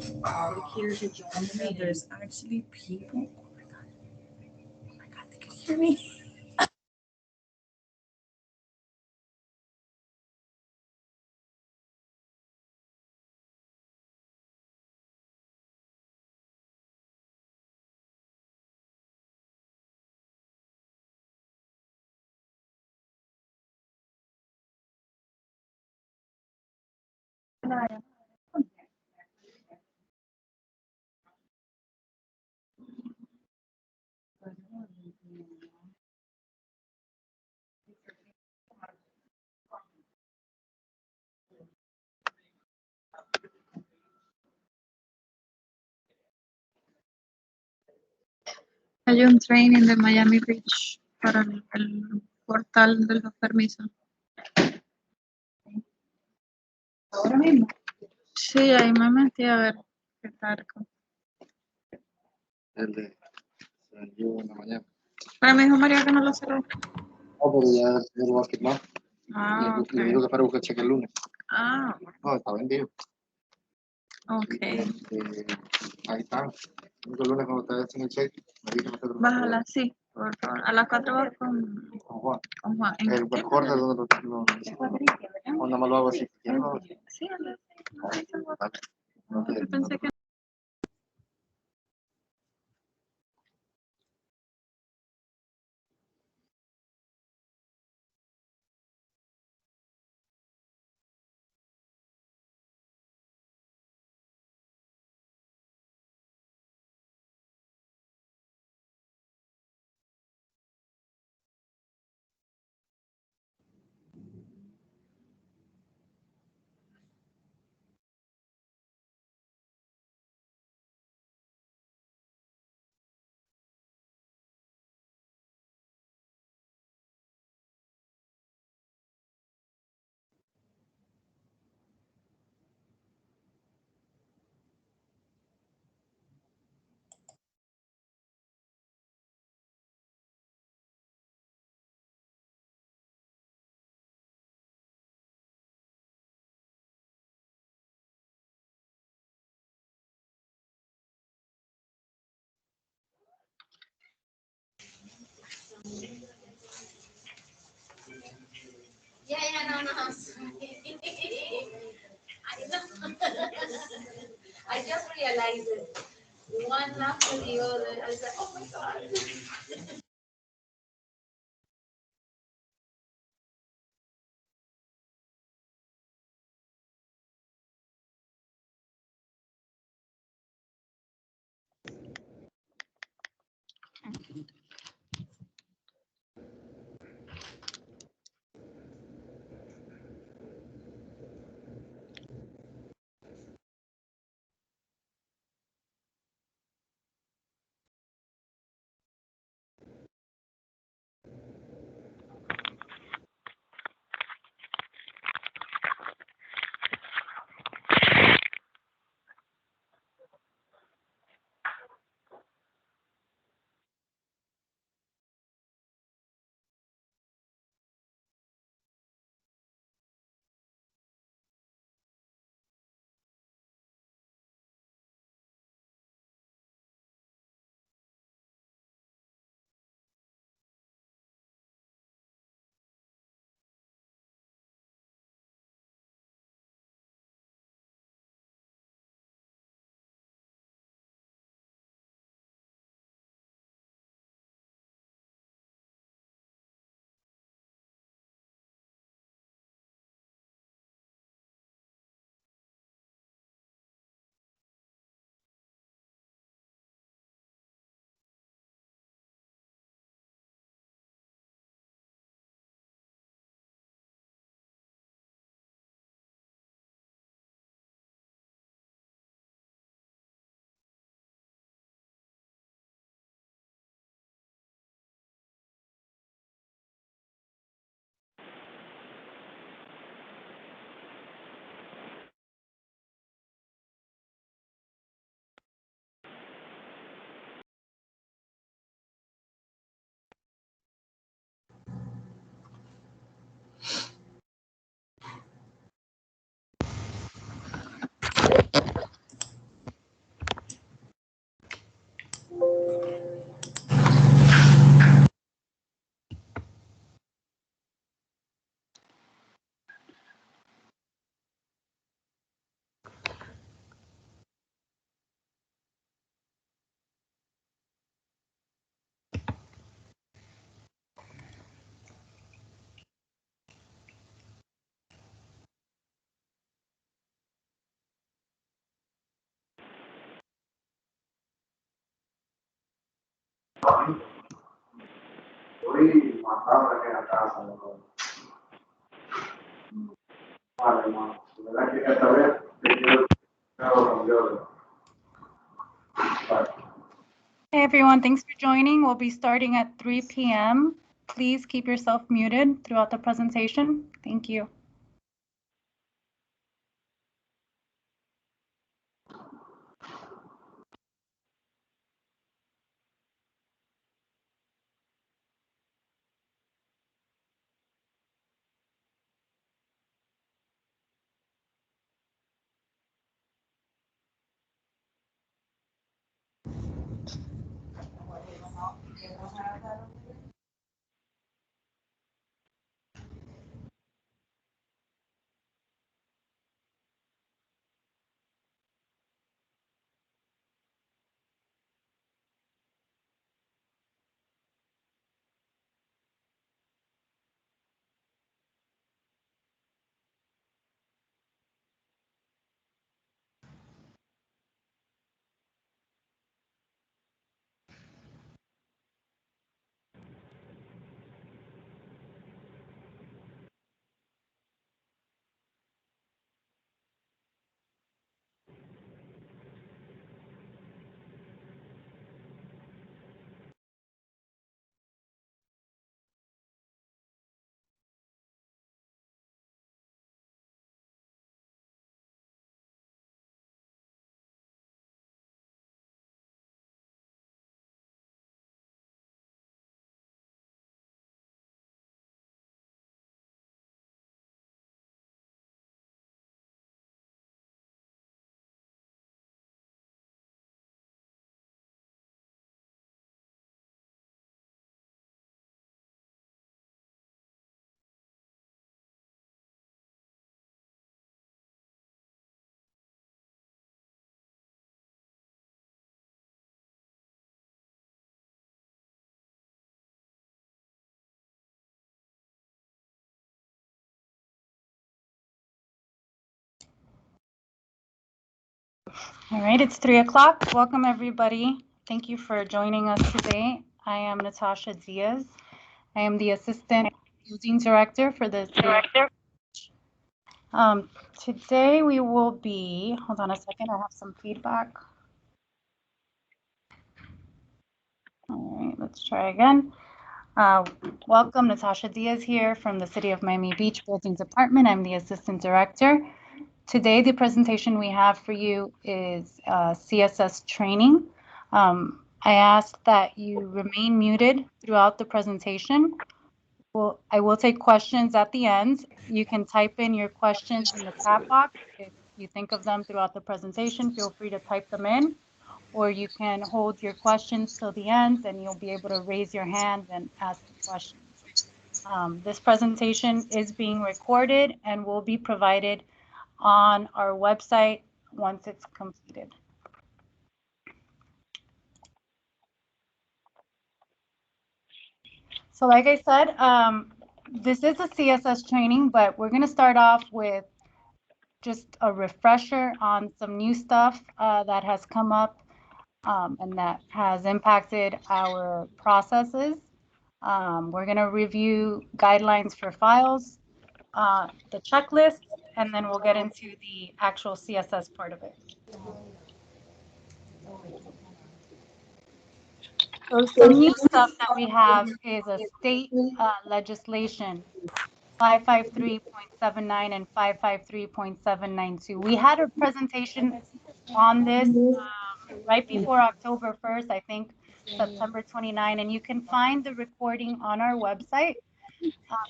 Click here to join me. There's actually people. Oh my god. Oh my god, they can hear me. Hay un training de Miami Beach para el portal de los permisos. Ahora mismo. Sí, ahí me metí a ver qué tal. El de yo en la mañana. Pero me dijo María que no lo cerró. No, pero ya lo va a firmar. Ah, ok. Le digo que espero que cheque el lunes. Ah, No, está vendido. ok. Ahí está. El lunes cuando te hacen el cheque, me dice que Bájala, sí, por favor. A las 4 vas con Juan. Juan. ¿En El qué corte donde lo cuando me lo hago así. Sí, anda, sí. No, Yo pensé que Yeah, no. I just realized it. One after the other. I said, oh my God. Estoy matado aquí en la casa, ¿no? Vale, hermano. La verdad que esta vez te quiero cambiar. Bye. Hey everyone, thanks for joining. We'll be starting at 3 p.m. Please keep yourself muted throughout the presentation. Thank you. All right, it's 3 o'clock. Welcome everybody. Thank you for joining us today. I am Natasha Diaz. I am the Assistant Building Director for the city. Today we will be, hold on a second, I have some feedback. All right, let's try again. Welcome, Natasha Diaz here from the City of Miami Beach Buildings Department. I'm the Assistant Director. Today, the presentation we have for you is CSS Training. I ask that you remain muted throughout the presentation. I will take questions at the end. You can type in your questions in the chat box. If you think of them throughout the presentation, feel free to type them in, or you can hold your questions till the end and you'll be able to raise your hand and ask the questions. This presentation is being recorded and will be provided on our website once it's completed. So like I said, this is a CSS training, but we're going to start off with just a refresher on some new stuff that has come up and that has impacted our processes. We're going to review guidelines for files, the checklist, and then we'll get into the actual CSS part of it. So some new stuff that we have is a state legislation, 553.79 and 553.792. We had a presentation on this right before October 1st, I think September 29, and you can find the recording on our website.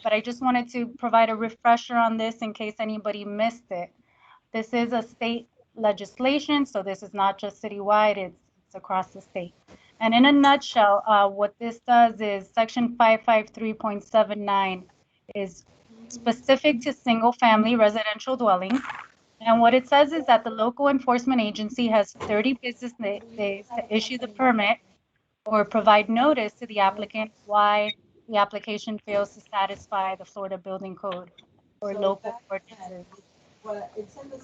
But I just wanted to provide a refresher on this in case anybody missed it. This is a state legislation, so this is not just citywide, it's across the state. And in a nutshell, what this does is Section 553.79 is specific to single-family residential dwellings. And what it says is that the local enforcement agency has 30 business days to issue the permit or provide notice to the applicant why the application fails to satisfy the Florida Building Code or local ordinances.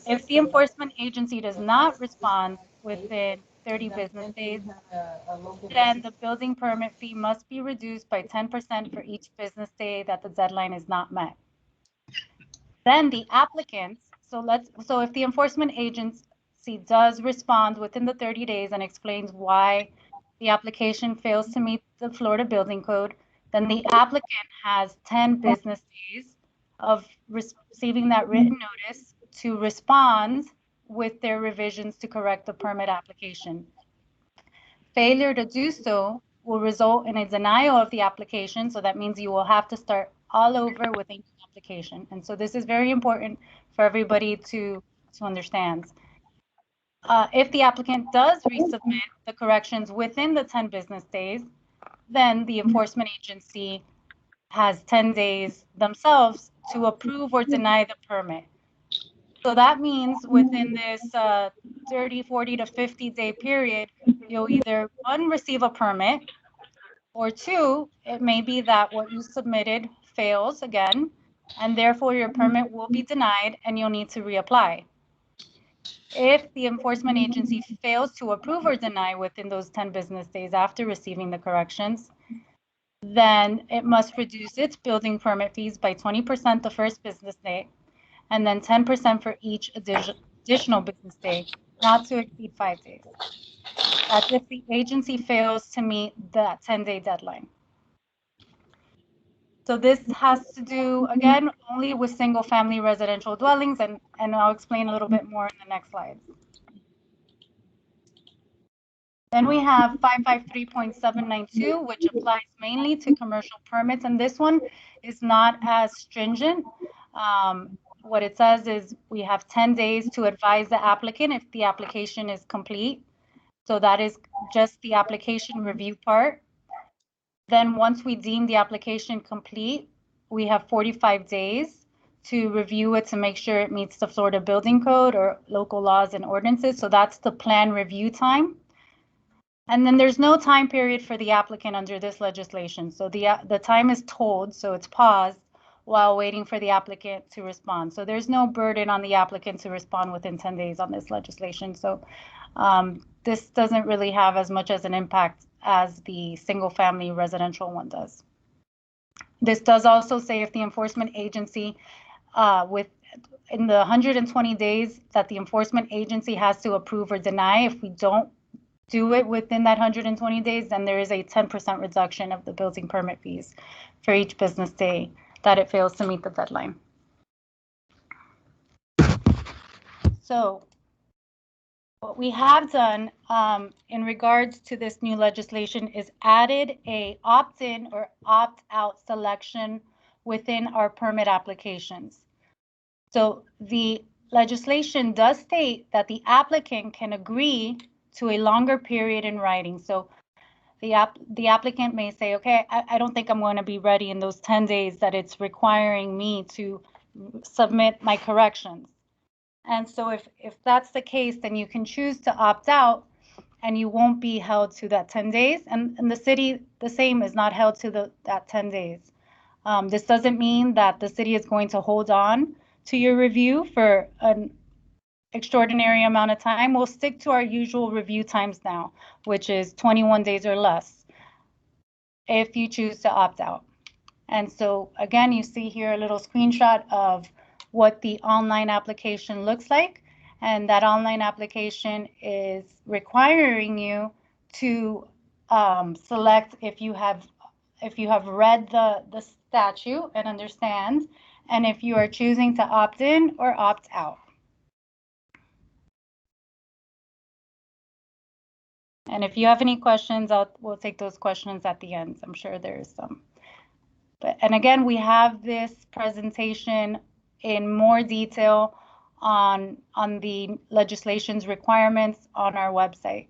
If the enforcement agency does not respond within 30 business days, then the building permit fee must be reduced by 10% for each business day that the deadline is not met. Then the applicants, so if the enforcement agency does respond within the 30 days and explains why the application fails to meet the Florida Building Code, then the applicant has 10 business days of receiving that written notice to respond with their revisions to correct the permit application. Failure to do so will result in a denial of the application, so that means you will have to start all over with a new application. And so this is very important for everybody to understand. If the applicant does resubmit the corrections within the 10 business days, then the enforcement agency has 10 days themselves to approve or deny the permit. So that means within this 30, 40 to 50 day period, you'll either one, receive a permit, or two, it may be that what you submitted fails again, and therefore your permit will be denied and you'll need to reapply. If the enforcement agency fails to approve or deny within those 10 business days after receiving the corrections, then it must reduce its building permit fees by 20% the first business day, and then 10% for each additional business day, not to exceed 5 days. That's if the agency fails to meet that 10-day deadline. So this has to do, again, only with single-family residential dwellings, and I'll explain a little bit more in the next slide. Then we have 553.792, which applies mainly to commercial permits, and this one is not as stringent. What it says is we have 10 days to advise the applicant if the application is complete. So that is just the application review part. Then once we deem the application complete, we have 45 days to review it to make sure it meets the Florida Building Code or local laws and ordinances. So that's the plan review time. And then there's no time period for the applicant under this legislation. So the time is told, so it's paused while waiting for the applicant to respond. So there's no burden on the applicant to respond within 10 days on this legislation. So this doesn't really have as much as an impact as the single family residential one does. This does also say if the enforcement agency in the 120 days that the enforcement agency has to approve or deny, if we don't do it within that 120 days, then there is a 10% reduction of the building permit fees for each business day that it fails to meet the deadline. So what we have done in regards to this new legislation is added a opt-in or opt-out selection within our permit applications. So the legislation does state that the applicant can agree to a longer period in writing. So the applicant may say, okay, I don't think I'm going to be ready in those 10 days that it's requiring me to submit my corrections. And so if that's the case, then you can choose to opt out and you won't be held to that 10 days. And the city, the same, is not held to that 10 days. This doesn't mean that the city is going to hold on to your review for an extraordinary amount of time. We'll stick to our usual review times now, which is 21 days or less if you choose to opt out. And so again, you see here a little screenshot of what the online application looks like. And that online application is requiring you to select if you have read the statute and understand, and if you are choosing to opt in or opt out. And if you have any questions, we'll take those questions at the end. I'm sure there's some. And again, we have this presentation in more detail on the legislation's requirements on our website.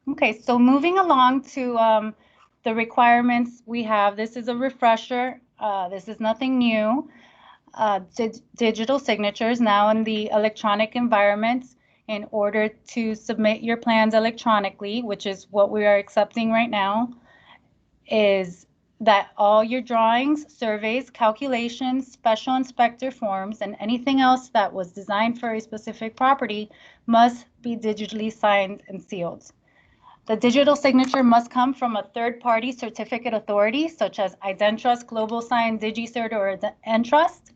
Okay, so moving along to the requirements we have. This is a refresher. This is nothing new. Digital signatures now in the electronic environment. In order to submit your plans electronically, which is what we are accepting right now, is that all your drawings, surveys, calculations, special inspector forms, and anything else that was designed for a specific property must be digitally signed and sealed. The digital signature must come from a third-party certificate authority, such as Identrust, GlobalSign, DigiCert, or Entrust.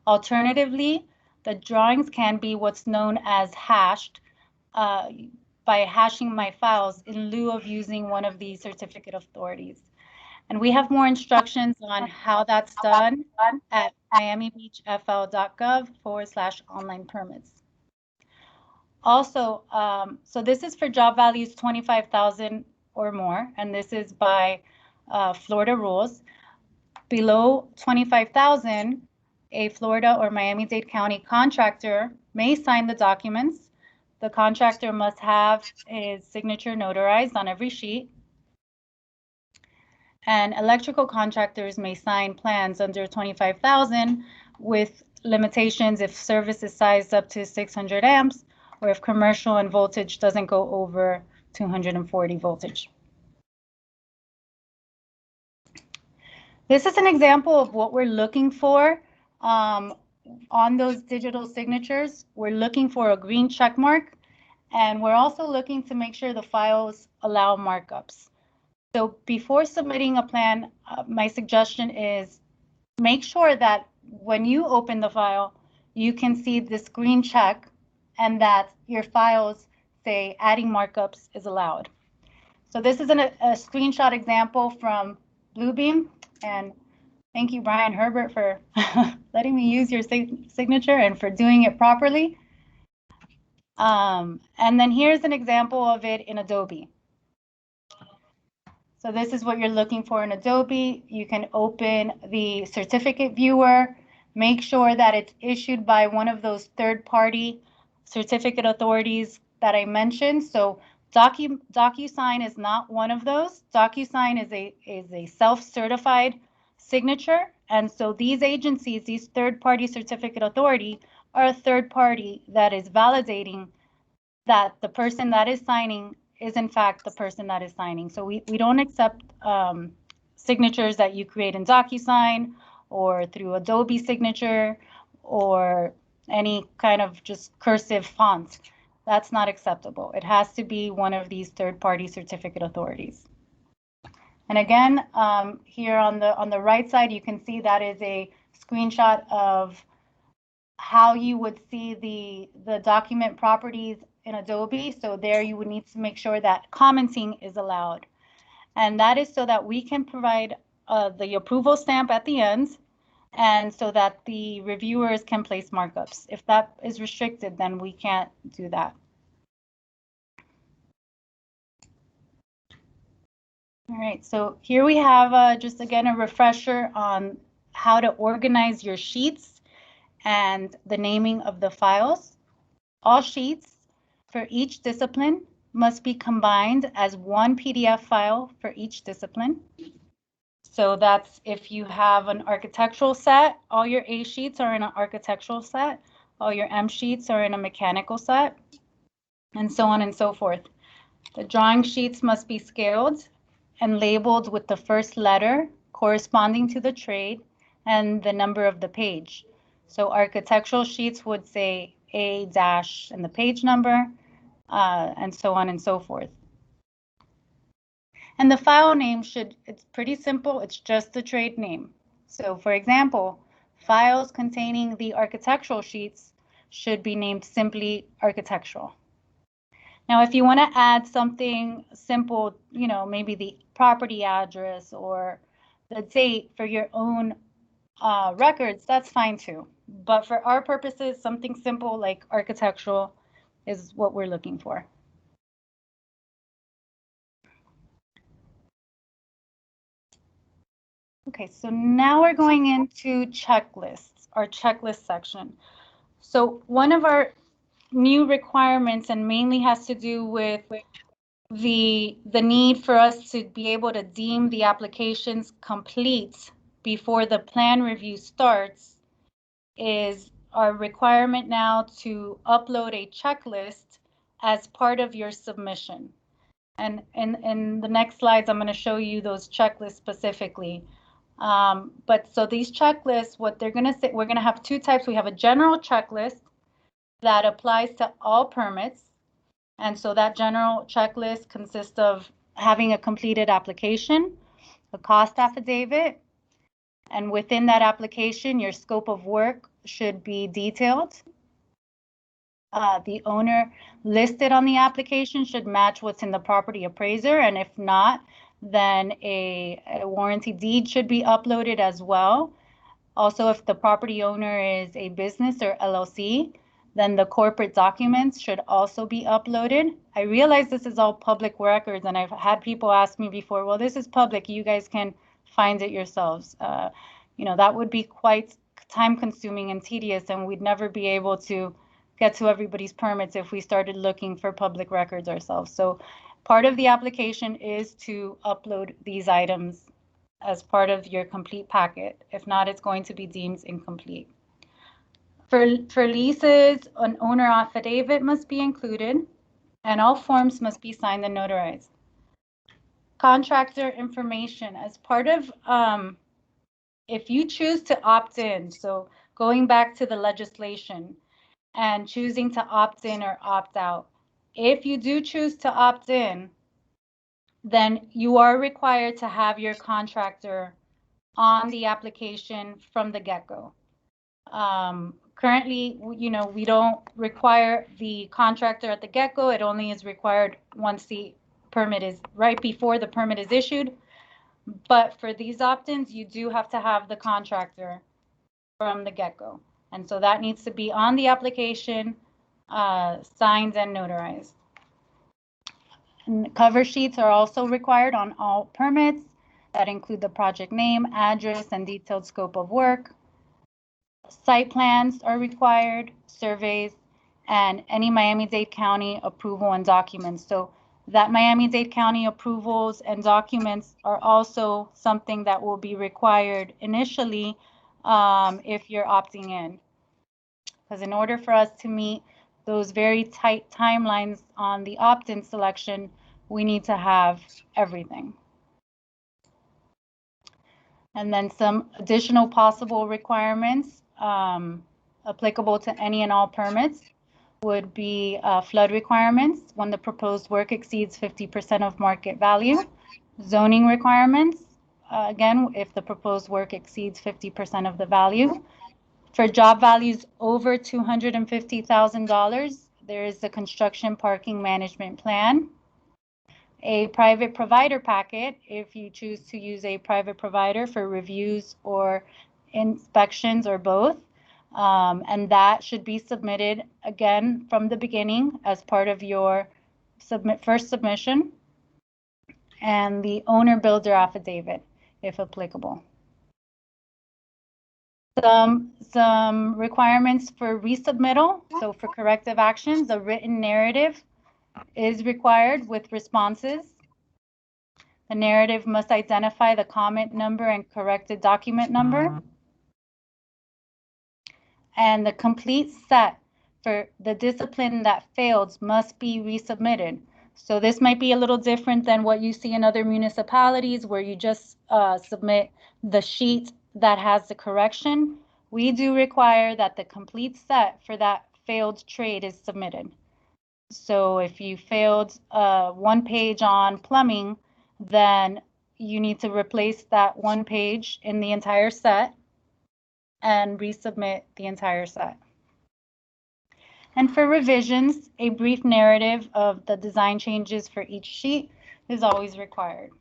Alternatively, the drawings can be what's known as hashed by hashing my files in lieu of using one of these certificate authorities. And we have more instructions on how that's done at miamibeachfl.gov/online permits. Also, so this is for job values 25,000 or more, and this is by Florida rules. Below 25,000, a Florida or Miami-Dade County contractor may sign the documents. The contractor must have his signature notarized on every sheet. And electrical contractors may sign plans under 25,000 with limitations if service is sized up to 600 amps or if commercial and voltage doesn't go over 240 voltage. This is an example of what we're looking for on those digital signatures. We're looking for a green check mark, and we're also looking to make sure the files allow markups. So before submitting a plan, my suggestion is make sure that when you open the file, you can see this green check and that your files say adding markups is allowed. So this is a screenshot example from Bluebeam, and thank you, Brian Herbert, for letting me use your signature and for doing it properly. And then here's an example of it in Adobe. So this is what you're looking for in Adobe. You can open the certificate viewer, make sure that it's issued by one of those third-party certificate authorities that I mentioned. So DocuSign is not one of those. DocuSign is a self-certified signature. And so these agencies, these third-party certificate authority, are a third party that is validating that the person that is signing is in fact the person that is signing. So we don't accept signatures that you create in DocuSign or through Adobe signature or any kind of just cursive font. That's not acceptable. It has to be one of these third-party certificate authorities. And again, here on the right side, you can see that is a screenshot of how you would see the document properties in Adobe. So there you would need to make sure that commenting is allowed. And that is so that we can provide the approval stamp at the end and so that the reviewers can place markups. If that is restricted, then we can't do that. All right, so here we have just again a refresher on how to organize your sheets and the naming of the files. All sheets for each discipline must be combined as one PDF file for each discipline. So that's if you have an architectural set, all your A sheets are in an architectural set, all your M sheets are in a mechanical set, and so on and so forth. The drawing sheets must be scaled and labeled with the first letter corresponding to the trade and the number of the page. So architectural sheets would say A- and the page number, and so on and so forth. And the file name it's pretty simple, it's just the trade name. So for example, files containing the architectural sheets should be named simply architectural. Now, if you want to add something simple, you know, maybe the property address or the date for your own records, that's fine too. But for our purposes, something simple like architectural is what we're looking for. Okay, so now we're going into checklists, our checklist section. So one of our new requirements, and mainly has to do with the need for us to be able to deem the applications complete before the plan review starts, is our requirement now to upload a checklist as part of your submission. And in the next slides, I'm going to show you those checklists specifically. But so these checklists, what they're going to say, we're going to have two types. We have a general checklist that applies to all permits. And so that general checklist consists of having a completed application, a cost affidavit, and within that application, your scope of work should be detailed. The owner listed on the application should match what's in the property appraiser, and if not, then a warranty deed should be uploaded as well. Also, if the property owner is a business or LLC, then the corporate documents should also be uploaded. I realize this is all public records, and I've had people ask me before, well, this is public, you guys can find it yourselves. You know, that would be quite time consuming and tedious, and we'd never be able to get to everybody's permits if we started looking for public records ourselves. So part of the application is to upload these items as part of your complete packet. If not, it's going to be deemed incomplete. For leases, an owner affidavit must be included, and all forms must be signed and notarized. Contractor information, as part of, if you choose to opt in, so going back to the legislation and choosing to opt in or opt out, if you do choose to opt in, then you are required to have your contractor on the application from the get-go. Currently, you know, we don't require the contractor at the get-go. It only is required once the permit is, right before the permit is issued. But for these opt-ins, you do have to have the contractor from the get-go. And so that needs to be on the application, signed and notarized. And cover sheets are also required on all permits that include the project name, address, and detailed scope of work. Site plans are required, surveys, and any Miami-Dade County approval and documents. So that Miami-Dade County approvals and documents are also something that will be required initially if you're opting in. Because in order for us to meet those very tight timelines on the opt-in selection, we need to have everything. And then some additional possible requirements applicable to any and all permits would be flood requirements when the proposed work exceeds 50% of market value. Zoning requirements, again, if the proposed work exceeds 50% of the value. For job values over $250,000, there is the construction parking management plan. A private provider packet, if you choose to use a private provider for reviews or inspections or both. And that should be submitted again from the beginning as part of your first submission. And the owner builder affidavit, if applicable. Some requirements for resubmittal. So for corrective actions, a written narrative is required with responses. The narrative must identify the comment number and corrected document number. And the complete set for the discipline that failed must be resubmitted. So this might be a little different than what you see in other municipalities where you just submit the sheet that has the correction. We do require that the complete set for that failed trade is submitted. So if you failed one page on plumbing, then you need to replace that one page in the entire set and resubmit the entire set. And for revisions, a brief narrative of the design changes for each sheet is always required.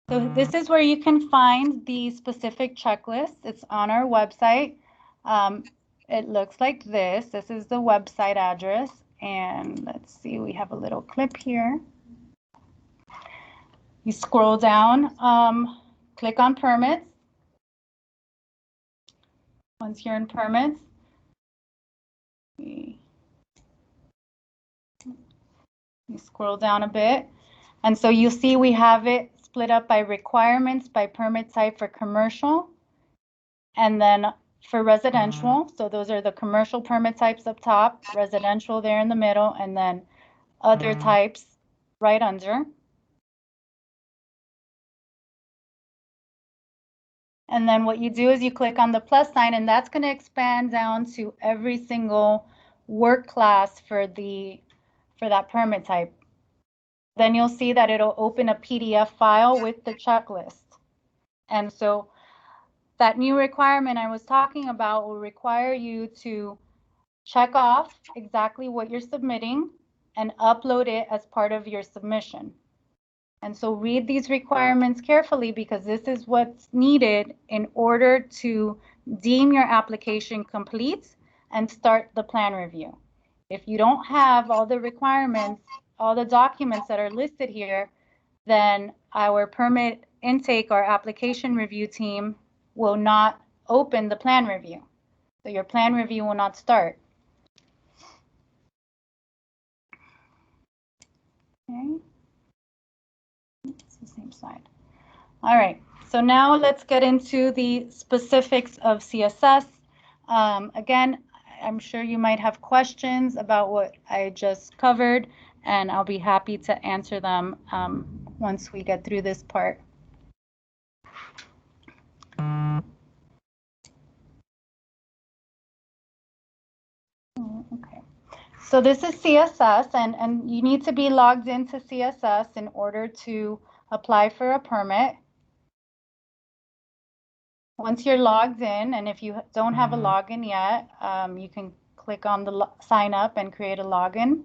So this is where you can find the specific checklist. It's on our website. It looks like this. This is the website address. And let's see, we have a little clip here. You scroll down, click on permits. Once you're in permits, you scroll down a bit. And so you'll see we have it split up by requirements, by permit type for commercial. And then for residential. So those are the commercial permit types up top, residential there in the middle, and then other types right under. And then what you do is you click on the plus sign, and that's going to expand down to every single work class for that permit type. Then you'll see that it'll open a PDF file with the checklist. And so that new requirement I was talking about will require you to check off exactly what you're submitting and upload it as part of your submission. And so read these requirements carefully, because this is what's needed in order to deem your application complete and start the plan review. If you don't have all the requirements, all the documents that are listed here, then our permit intake or application review team will not open the plan review. So your plan review will not start. Okay. It's the same side. All right, so now let's get into the specifics of CSS. Again, I'm sure you might have questions about what I just covered, and I'll be happy to answer them once we get through this part. Okay, so this is CSS, and you need to be logged into CSS in order to apply for a permit. Once you're logged in, and if you don't have a login yet, you can click on the sign up and create a login.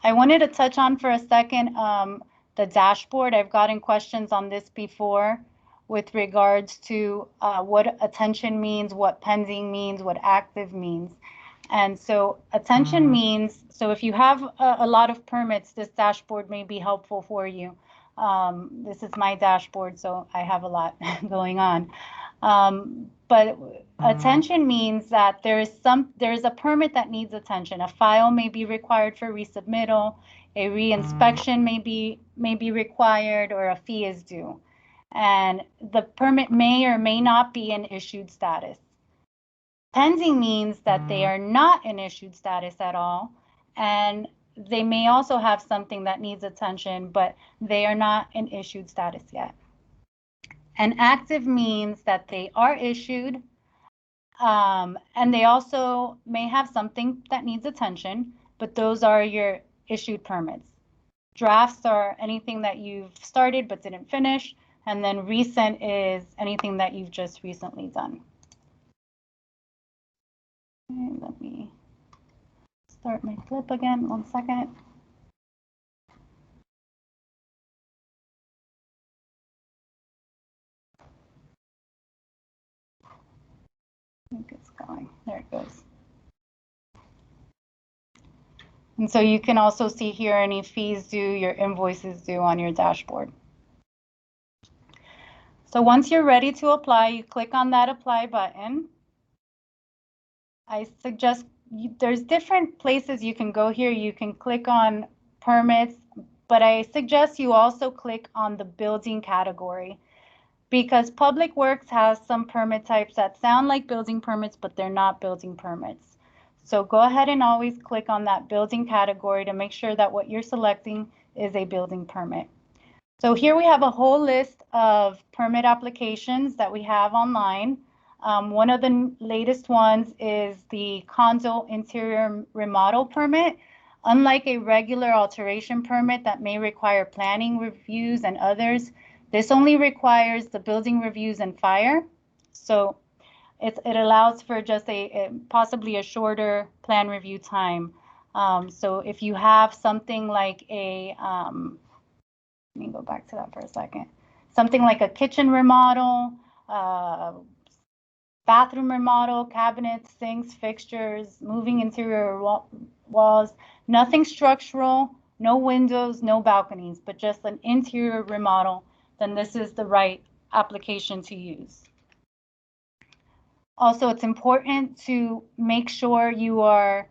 I wanted to touch on for a second the dashboard. I've gotten questions on this before with regards to what attention means, what pending means, what active means. And so attention means, so if you have a lot of permits, this dashboard may be helpful for you. This is my dashboard, so I have a lot going on. But attention means that there is a permit that needs attention. A file may be required for resubmittal, a reinspection may be required, or a fee is due. And the permit may or may not be in issued status. Pending means that they are not in issued status at all, and they may also have something that needs attention, but they are not in issued status yet. And active means that they are issued, and they also may have something that needs attention, but those are your issued permits. Drafts are anything that you've started but didn't finish, and then recent is anything that you've just recently done. Okay, let me start my flip again, 1 second. I think it's going, there it goes. And so you can also see here any fees due, your invoices due on your dashboard. So once you're ready to apply, you click on that apply button. I suggest there's different places you can go here. You can click on permits, but I suggest you also click on the building category, because Public Works has some permit types that sound like building permits, but they're not building permits. So go ahead and always click on that building category to make sure that what you're selecting is a building permit. So here we have a whole list of permit applications that we have online. One of the latest ones is the condo interior remodel permit. Unlike a regular alteration permit that may require planning reviews and others, this only requires the building reviews and fire. So it allows for just possibly a shorter plan review time. So if you have something like a, let me go back to that for a second. Something like a kitchen remodel, bathroom remodel, cabinets, sinks, fixtures, moving interior walls, nothing structural, no windows, no balconies, but just an interior remodel, then this is the right application to use. Also, it's important to make sure you are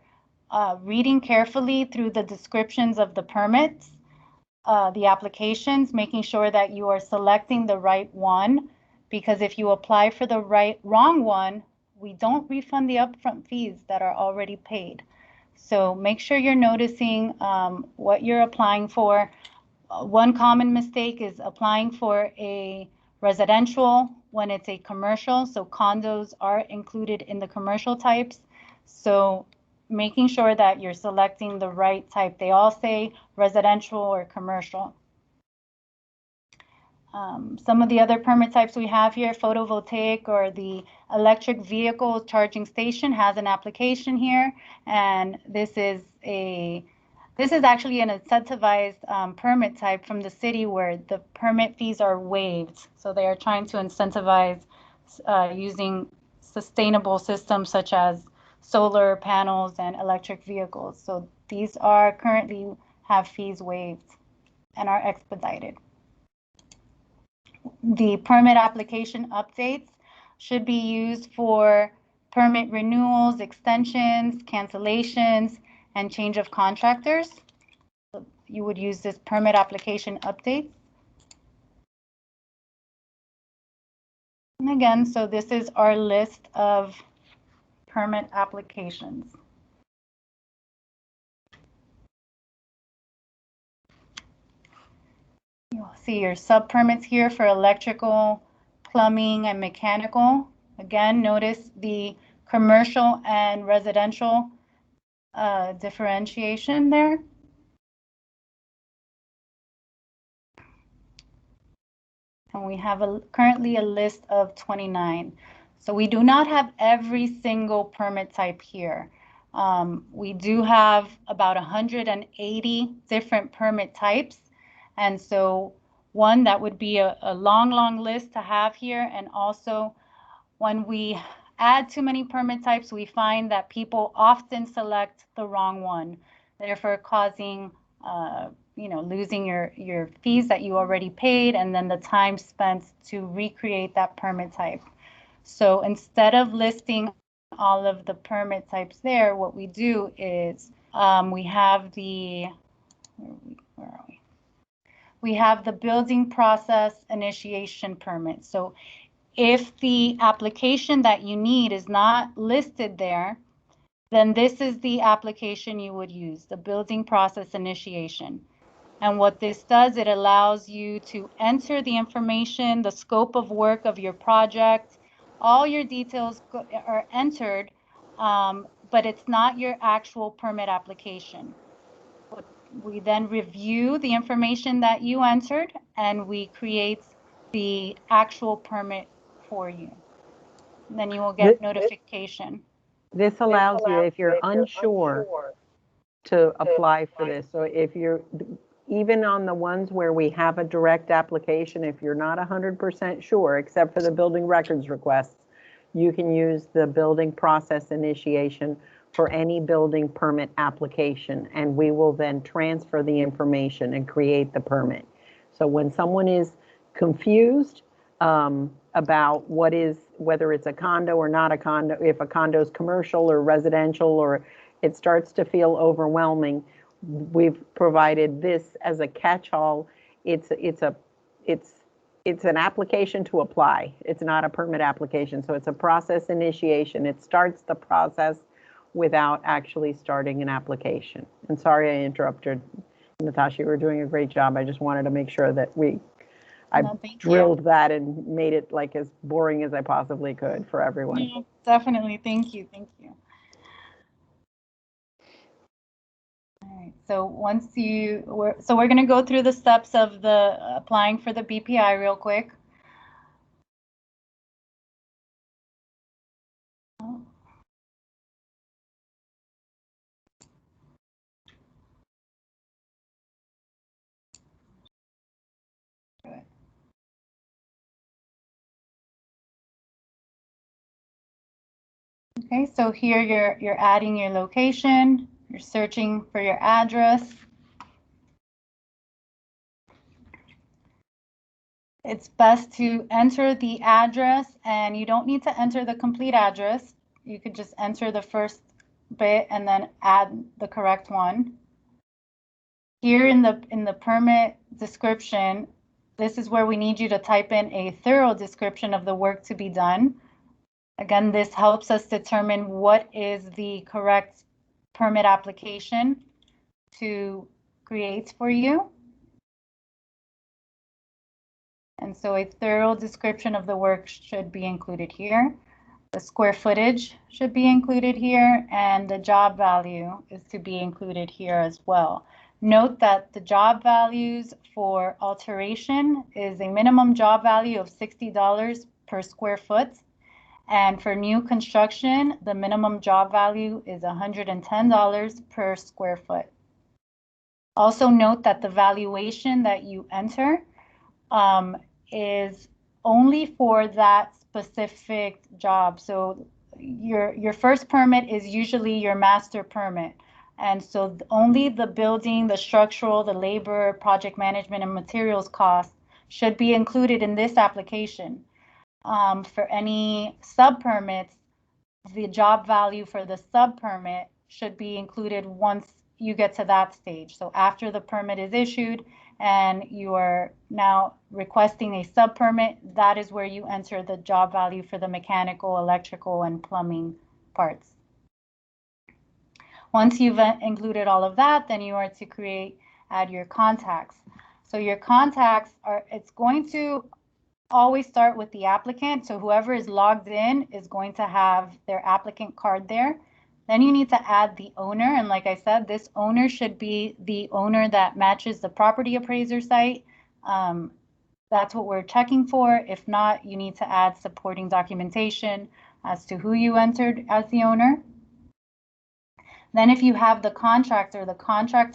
reading carefully through the descriptions of the permits, the applications, making sure that you are selecting the right one, because if you apply for the wrong one, we don't refund the upfront fees that are already paid. So make sure you're noticing what you're applying for. One common mistake is applying for a residential when it's a commercial. So condos are included in the commercial types. So making sure that you're selecting the right type. They all say residential or commercial. Some of the other permit types we have here, photovoltaic or the electric vehicle charging station has an application here, and this is actually an incentivized permit type from the city where the permit fees are waived. So they are trying to incentivize using sustainable systems such as solar panels and electric vehicles. So these are currently have fees waived and are expedited. The permit application updates should be used for permit renewals, extensions, cancellations, and change of contractors. You would use this permit application updates. And again, so this is our list of permit applications. You'll see your sub-permits here for electrical, plumbing, and mechanical. Again, notice the commercial and residential differentiation there. And we have currently a list of 29. So we do not have every single permit type here. We do have about 180 different permit types. And so one, that would be a long list to have here. And also when we add too many permit types, we find that people often select the wrong one, therefore causing losing your fees that you already paid and then the time spent to recreate that permit type. So instead of listing all of the permit types there, what we do is we have the, where are we? We have the building process initiation permit. So if the application that you need is not listed there, then this is the application you would use, the building process initiation. And what this does, it allows you to enter the information, the scope of work of your project, all your details are entered, but it's not your actual permit application. We then review the information that you entered and we create the actual permit for you. And then you will get notification. This allows you, if you're unsure, to apply for this. So if you're, even on the ones where we have a direct application, if you're not 100% sure, except for the building records requests, you can use the building process initiation for any building permit application, and we will then transfer the information and create the permit. So when someone is confused about whether it's a condo or not a condo, if a condo is commercial or residential, or it starts to feel overwhelming, we've provided this as a catch-all. It's an application to apply. It's not a permit application, so it's a process initiation. It starts the process without actually starting an application. And sorry I interrupted, Natasha, you were doing a great job. I just wanted to make sure that I drilled that and made it like as boring as I possibly could for everyone. Yeah, definitely, thank you. All right, so we're going to go through the steps of the applying for the BPI real quick. Okay, so here you're adding your location, you're searching for your address. It's best to enter the address, and you don't need to enter the complete address. You could just enter the first bit and then add the correct one. Here in the permit description, This is where we need you to type in a thorough description of the work to be done. Again, this helps us determine what is the correct permit application to create for you. And so a thorough description of the work should be included here. The square footage should be included here, and the job value is to be included here as well. Note that the job values for alteration is a minimum job value of $60 per square foot. And for new construction, the minimum job value is $110 per square foot. Also note that the valuation that you enter is only for that specific job. So your first permit is usually your master permit. And so only the building, the structural, the labor, project management, and materials costs should be included in this application. For any sub-permits, the job value for the sub-permit should be included once you get to that stage. So after the permit is issued and you are now requesting a sub-permit, that is where you enter the job value for the mechanical, electrical, and plumbing parts. Once you've included all of that, then you are to add your contacts. So your contacts are, it's going to always start with the applicant. So whoever is logged in is going to have their applicant card there. Then you need to add the owner. And like I said, this owner should be the owner that matches the property appraiser site. That's what we're checking for. If not, you need to add supporting documentation as to who you entered as the owner. Then if you have the contractor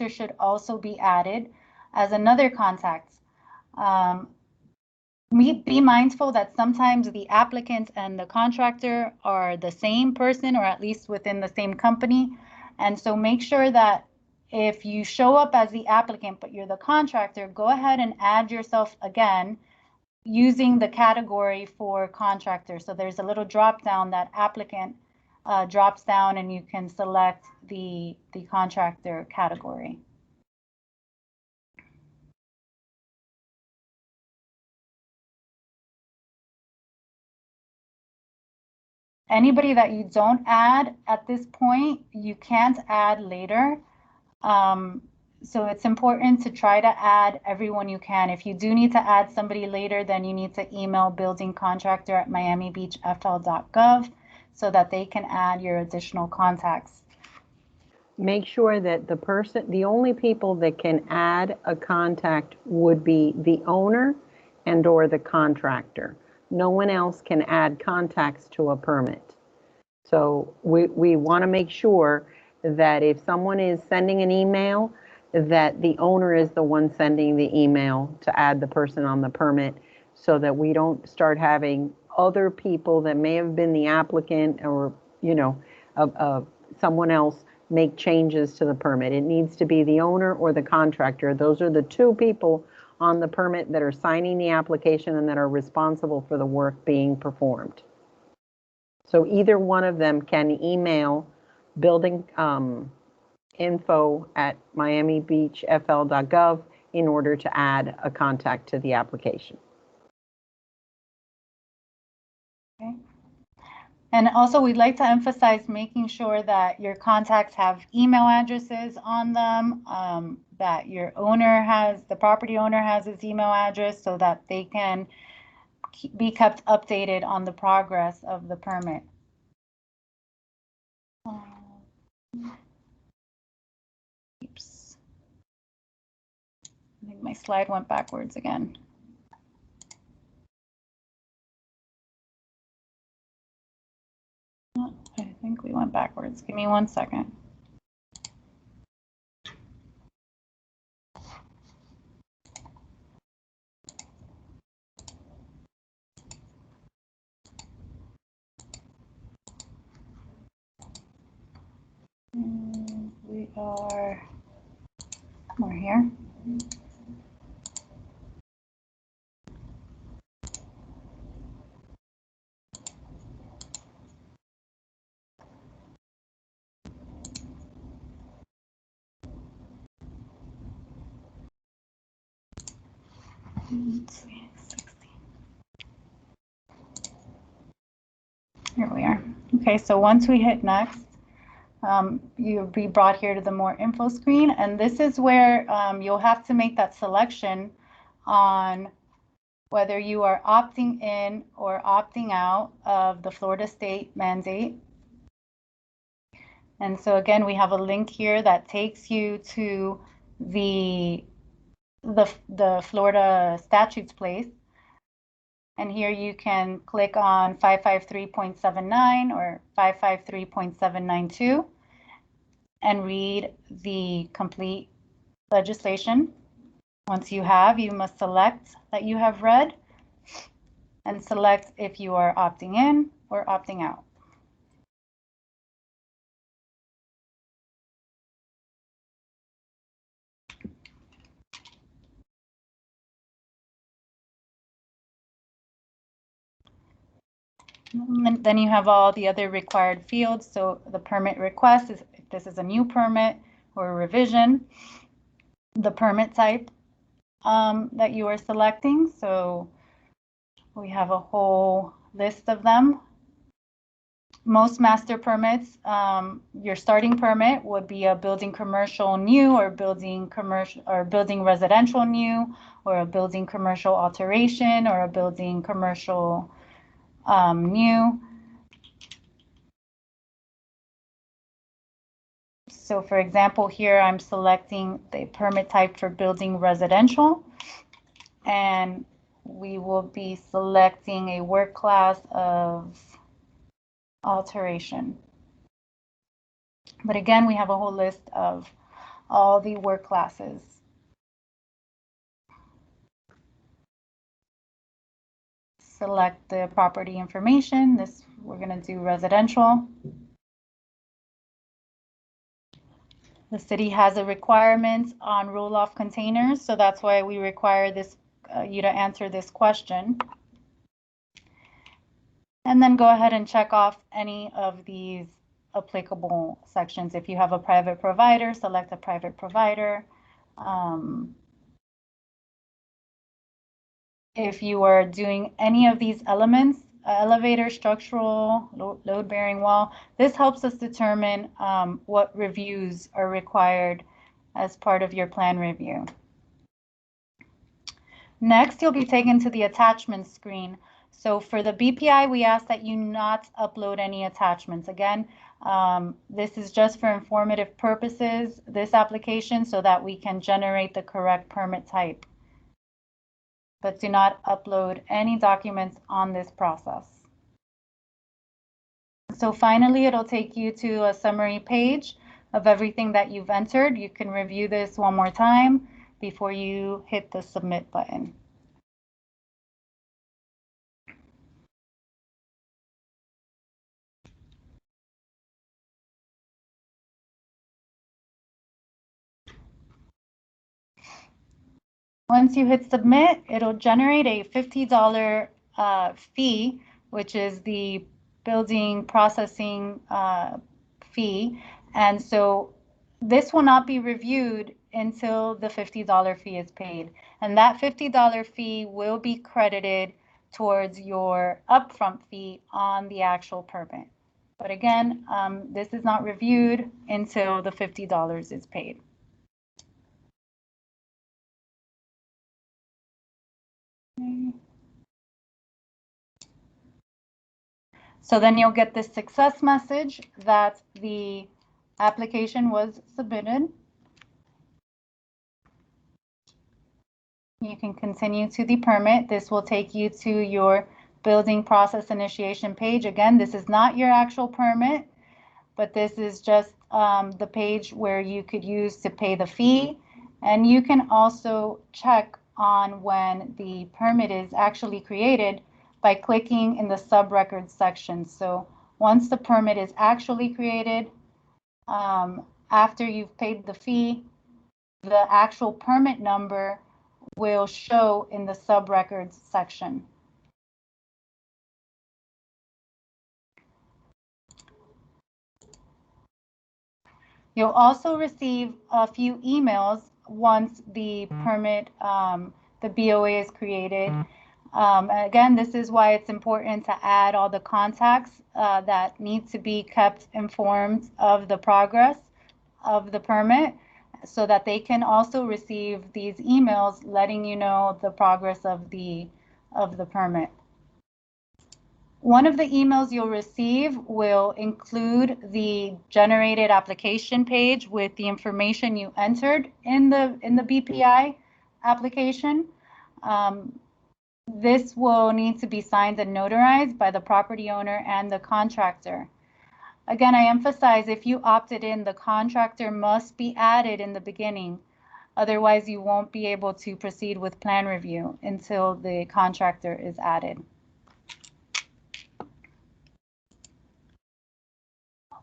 should also be added as another contact. Be mindful that sometimes the applicant and the contractor are the same person, or at least within the same company. And so make sure that if you show up as the applicant, but you're the contractor, go ahead and add yourself again using the category for contractor. So there's a little drop down that applicant drops down and you can select the contractor category. Anybody that you don't add at this point, you can't add later. So it's important to try to add everyone you can. If you do need to add somebody later, then you need to email buildingcontractor@miamibeachfl.gov so that they can add your additional contacts. Make sure that the only people that can add a contact would be the owner and or the contractor. No one else can add contacts to a permit. So we want to make sure that if someone is sending an email, that the owner is the one sending the email to add the person on the permit, so that we don't start having other people that may have been the applicant or, someone else make changes to the permit. It needs to be the owner or the contractor. Those are the two people on the permit that are signing the application and that are responsible for the work being performed. So either one of them can email building info@miamibeachfl.gov in order to add a contact to the application. Okay. And also we'd like to emphasize making sure that your contacts have email addresses on them, that your the property owner has his email address so that they can be kept updated on the progress of the permit. Oops. I think my slide went backwards again. I think we went backwards. Give me 1 second. We're here. Let's see, 60. Here we are. Okay, so once we hit next, you'll be brought here to the more info screen, and this is where you'll have to make that selection on whether you are opting in or opting out of the Florida state mandate. And so again, we have a link here that takes you to the Florida statutes place. And here you can click on 553.79 or 553.792 and read the complete legislation. Once you have, you must select that you have read and select if you are opting in or opting out. And then you have all the other required fields. So the permit request is if this is a new permit or a revision, the permit type that you are selecting. So we have a whole list of them. Most master permits, your starting permit would be a building commercial new or building commercial or building residential new or a building commercial alteration or a building commercial new. So for example, here I'm selecting the permit type for building residential, and we will be selecting a work class of alteration. But again, we have a whole list of all the work classes. Select the property information. This, we're going to do residential. The city has a requirement on roll-off containers, so that's why we require this you to answer this question. And then go ahead and check off any of these applicable sections. If you have a private provider, select a private provider. If you are doing any of these elements, elevator, structural, load-bearing wall, this helps us determine what reviews are required as part of your plan review. Next, you'll be taken to the attachment screen. So for the BPI, we ask that you not upload any attachments. Again, this is just for informative purposes, this application, so that we can generate the correct permit type. But do not upload any documents on this process. So finally, it'll take you to a summary page of everything that you've entered. You can review this one more time before you hit the submit button. Once you hit submit, it'll generate a $50 fee, which is the building processing fee. And so this will not be reviewed until the $50 fee is paid. And that $50 fee will be credited towards your upfront fee on the actual permit. But again, this is not reviewed until the $50 is paid. So then you'll get this success message that the application was submitted. You can continue to the permit. This will take you to your building process initiation page. Again, this is not your actual permit, but this is just the page where you could use to pay the fee. And you can also check on when the permit is actually created by clicking in the sub-records section. So once the permit is actually created, after you've paid the fee, the actual permit number will show in the sub-records section. You'll also receive a few emails once the permit the BOA is created. Again, this is why it's important to add all the contacts that need to be kept informed of the progress of the permit, so that they can also receive these emails letting you know the progress of the permit. One of the emails you'll receive will include the generated application page with the information you entered in the BPI application. This will need to be signed and notarized by the property owner and the contractor. Again, I emphasize, if you opted in, the contractor must be added in the beginning. Otherwise, you won't be able to proceed with plan review until the contractor is added.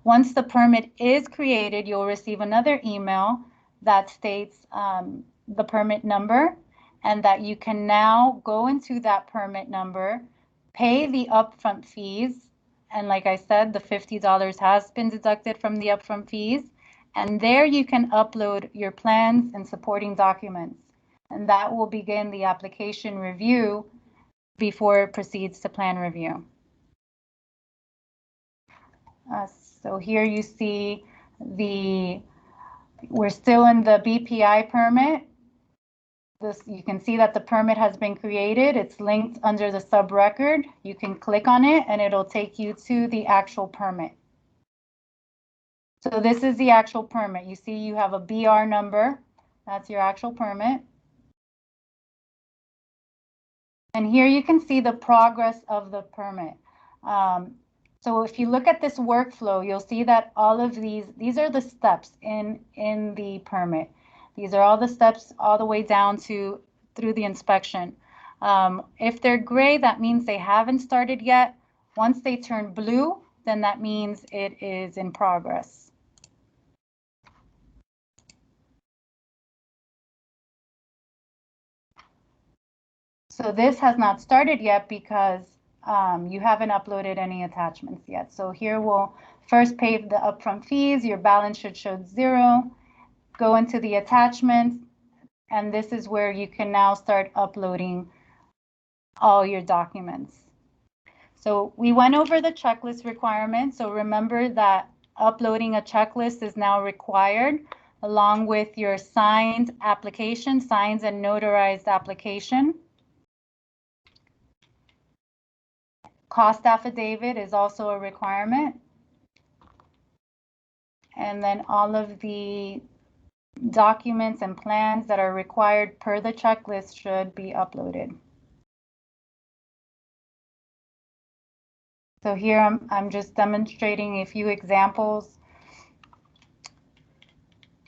Once the permit is created, you'll receive another email that states the permit number, and that you can now go into that permit number, pay the upfront fees. And like I said, the $50 has been deducted from the upfront fees. And there you can upload your plans and supporting documents. And that will begin the application review before it proceeds to plan review. So here you see we're still in the BPI permit. You can see that the permit has been created. It's linked under the sub-record. You can click on it and it'll take you to the actual permit. So this is the actual permit. You see you have a BR number. That's your actual permit. And here you can see the progress of the permit. So if you look at this workflow, you'll see that all of these are the steps in the permit. These are all the steps all the way down to through the inspection. If they're gray, that means they haven't started yet. Once they turn blue, then that means it is in progress. So this has not started yet because you haven't uploaded any attachments yet. So here we'll first pay the upfront fees. Your balance should show 0. Go into the attachments, and this is where you can now start uploading all your documents. So we went over the checklist requirements. So remember that uploading a checklist is now required along with your signed application, signed and notarized application. Cost affidavit is also a requirement. And then all of the documents and plans that are required per the checklist should be uploaded. So here I'm just demonstrating a few examples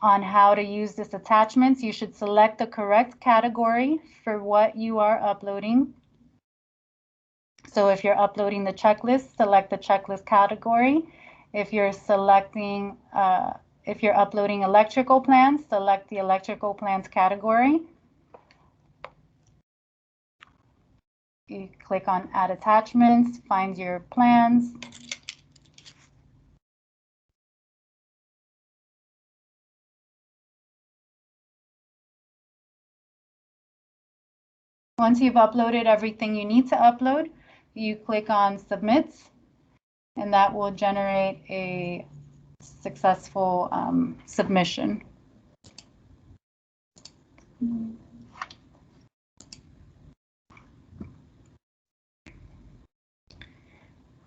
on how to use this attachments. You should select the correct category for what you are uploading. So if you're uploading the checklist, select the checklist category. If you're selecting, if you're uploading electrical plans, select the electrical plans category. You click on Add Attachments, find your plans. Once you've uploaded everything you need to upload, you click on Submit, and that will generate a successful submission.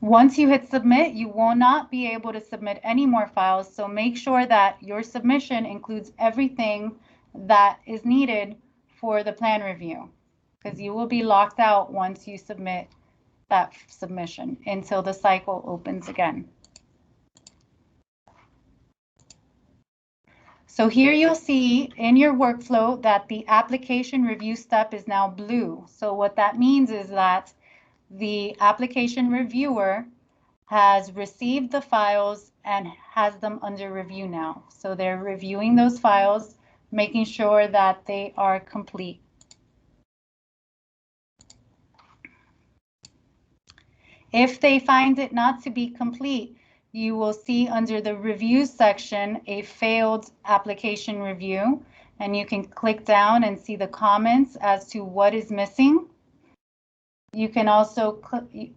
Once you hit submit, you will not be able to submit any more files, so make sure that your submission includes everything that is needed for the plan review, because you will be locked out once you submit that submission until the cycle opens again. So here you'll see in your workflow that the application review step is now blue. So what that means is that the application reviewer has received the files and has them under review now. So they're reviewing those files, making sure that they are complete. If they find it not to be complete, you will see under the review section a failed application review. and you can click down and see the comments as to what is missing. You can also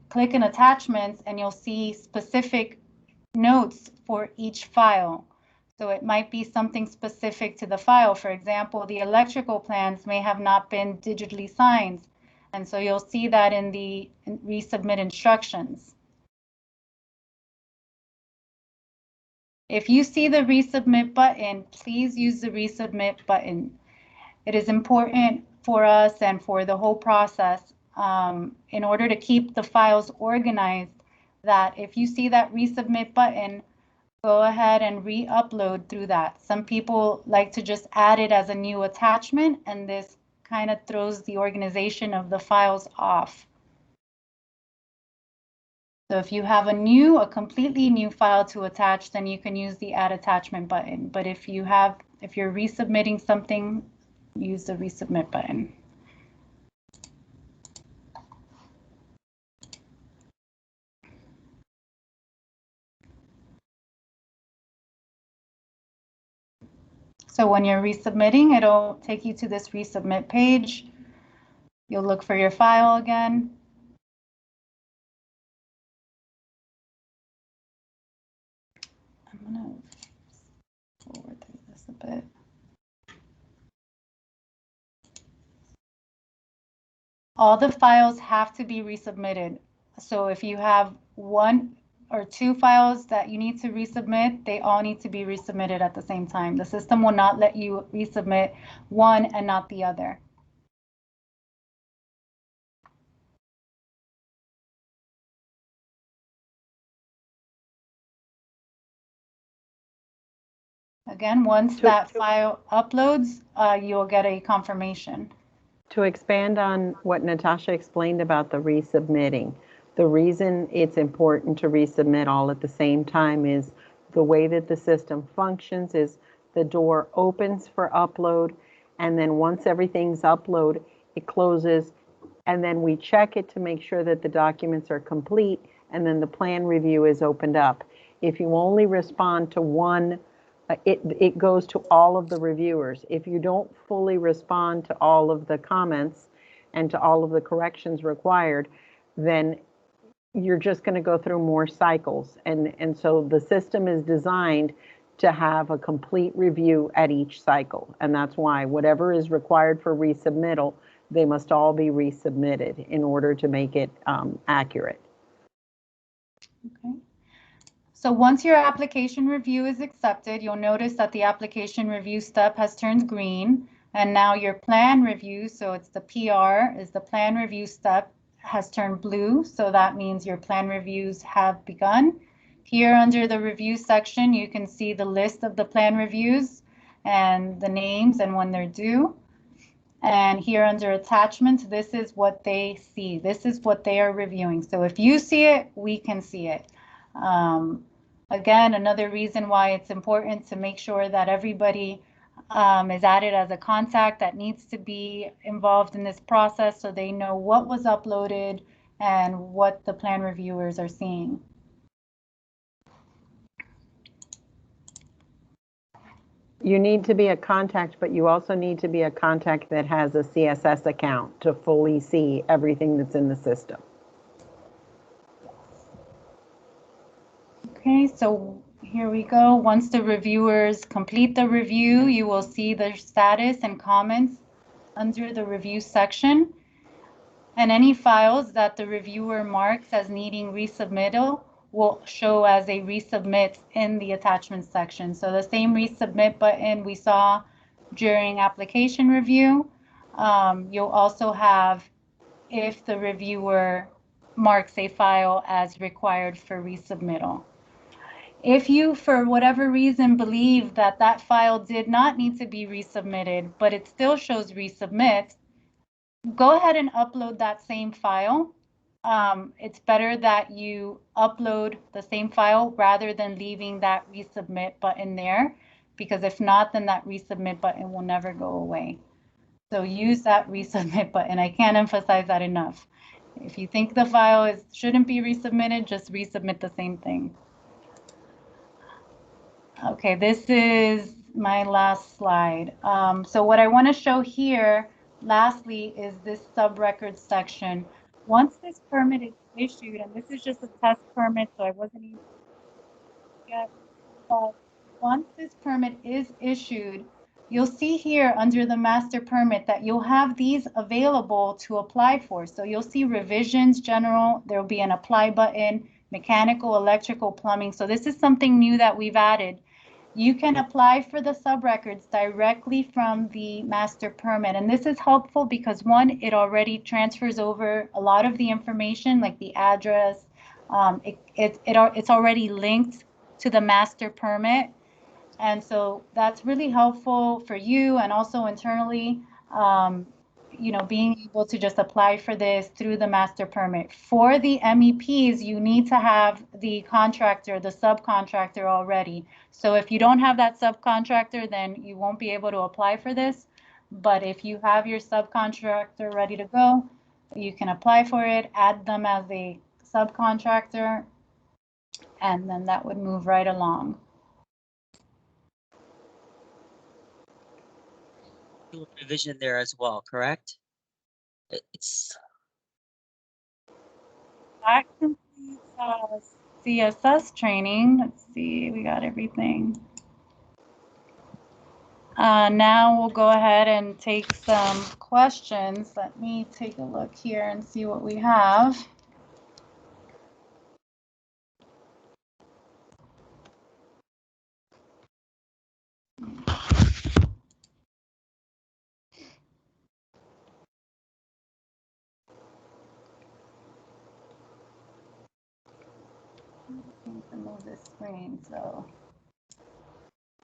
click in attachments and you'll see specific notes for each file. So it might be something specific to the file. For example, the electrical plans may have not been digitally signed. And so you'll see that in the resubmit instructions. If you see the resubmit button, please use the resubmit button. It is important for us and for the whole process in order to keep the files organized, that if you see that resubmit button, go ahead and re-upload through that. Some people like to just add it as a new attachment, and this kind of throws the organization of the files off. So if you have a completely new file to attach, then you can use the add attachment button. But if you're resubmitting something, use the resubmit button. So when you're resubmitting, it'll take you to this resubmit page. You'll look for your file again. I'm gonna forward through this a bit. All the files have to be resubmitted. So if you have 1 or 2 files that you need to resubmit, they all need to be resubmitted at the same time. The system will not let you resubmit one and not the other. Again, once that file uploads, you'll get a confirmation. To expand on what Natasha explained about the resubmitting, the reason it's important to resubmit all at the same time is the way that the system functions is the door opens for upload, and then once everything's uploaded, it closes, and then we check it to make sure that the documents are complete, and then the plan review is opened up. If you only respond to one, it goes to all of the reviewers. If you don't fully respond to all of the comments and to all of the corrections required, then you're just going to go through more cycles. And so the system is designed to have a complete review at each cycle. And that's why whatever is required for resubmittal, they must all be resubmitted in order to make it accurate. Okay. So once your application review is accepted, you'll notice that the application review step has turned green, and now your plan review, so it's the PR, is the plan review step, has turned blue, so that means your plan reviews have begun. Here under the review section, you can see the list of the plan reviews and the names and when they're due. And here under attachments, this is what they see. This is what they are reviewing. So if you see it, we can see it. Again, another reason why it's important to make sure that everybody is added as a contact that needs to be involved in this process so they know what was uploaded and what the plan reviewers are seeing. You need to be a contact, but you also need to be a contact that has a CSS account to fully see everything that's in the system. Okay, so here we go. Once the reviewers complete the review, you will see their status and comments under the review section. And any files that the reviewer marks as needing resubmittal will show as a resubmit in the attachment section. So the same resubmit button we saw during application review, you'll also have if the reviewer marks a file as required for resubmittal. If you, for whatever reason, believe that that file did not need to be resubmitted, but it still shows resubmit, go ahead and upload that same file. It's better that you upload the same file rather than leaving that resubmit button there, because if not, then that resubmit button will never go away. So use that resubmit button. I can't emphasize that enough. If you think the file shouldn't be resubmitted, just resubmit the same thing. Okay, this is my last slide. So what I want to show here, lastly, is this sub-record section. Once this permit is issued, and this is just a test permit, so I wasn't able to get, but once this permit is issued, you'll see here under the master permit that you'll have these available to apply for. So you'll see revisions, general, there'll be an apply button, mechanical, electrical, plumbing. So this is something new that we've added. You can apply for the sub-records directly from the master permit. And this is helpful because, one, it already transfers over a lot of the information, like the address. It's already linked to the master permit. And so that's really helpful for you and also internally, being able to just apply for this through the master permit. For the MEPs, you need to have the contractor, the subcontractor already. So if you don't have that subcontractor, then you won't be able to apply for this. But if you have your subcontractor ready to go, you can apply for it, add them as a subcontractor, and then that would move right along. Revision there as well, correct? It's That completes CSS training. Let's see, we got everything. Now we'll go ahead and take some questions. Let me take a look here and see what we have. To move this screen, so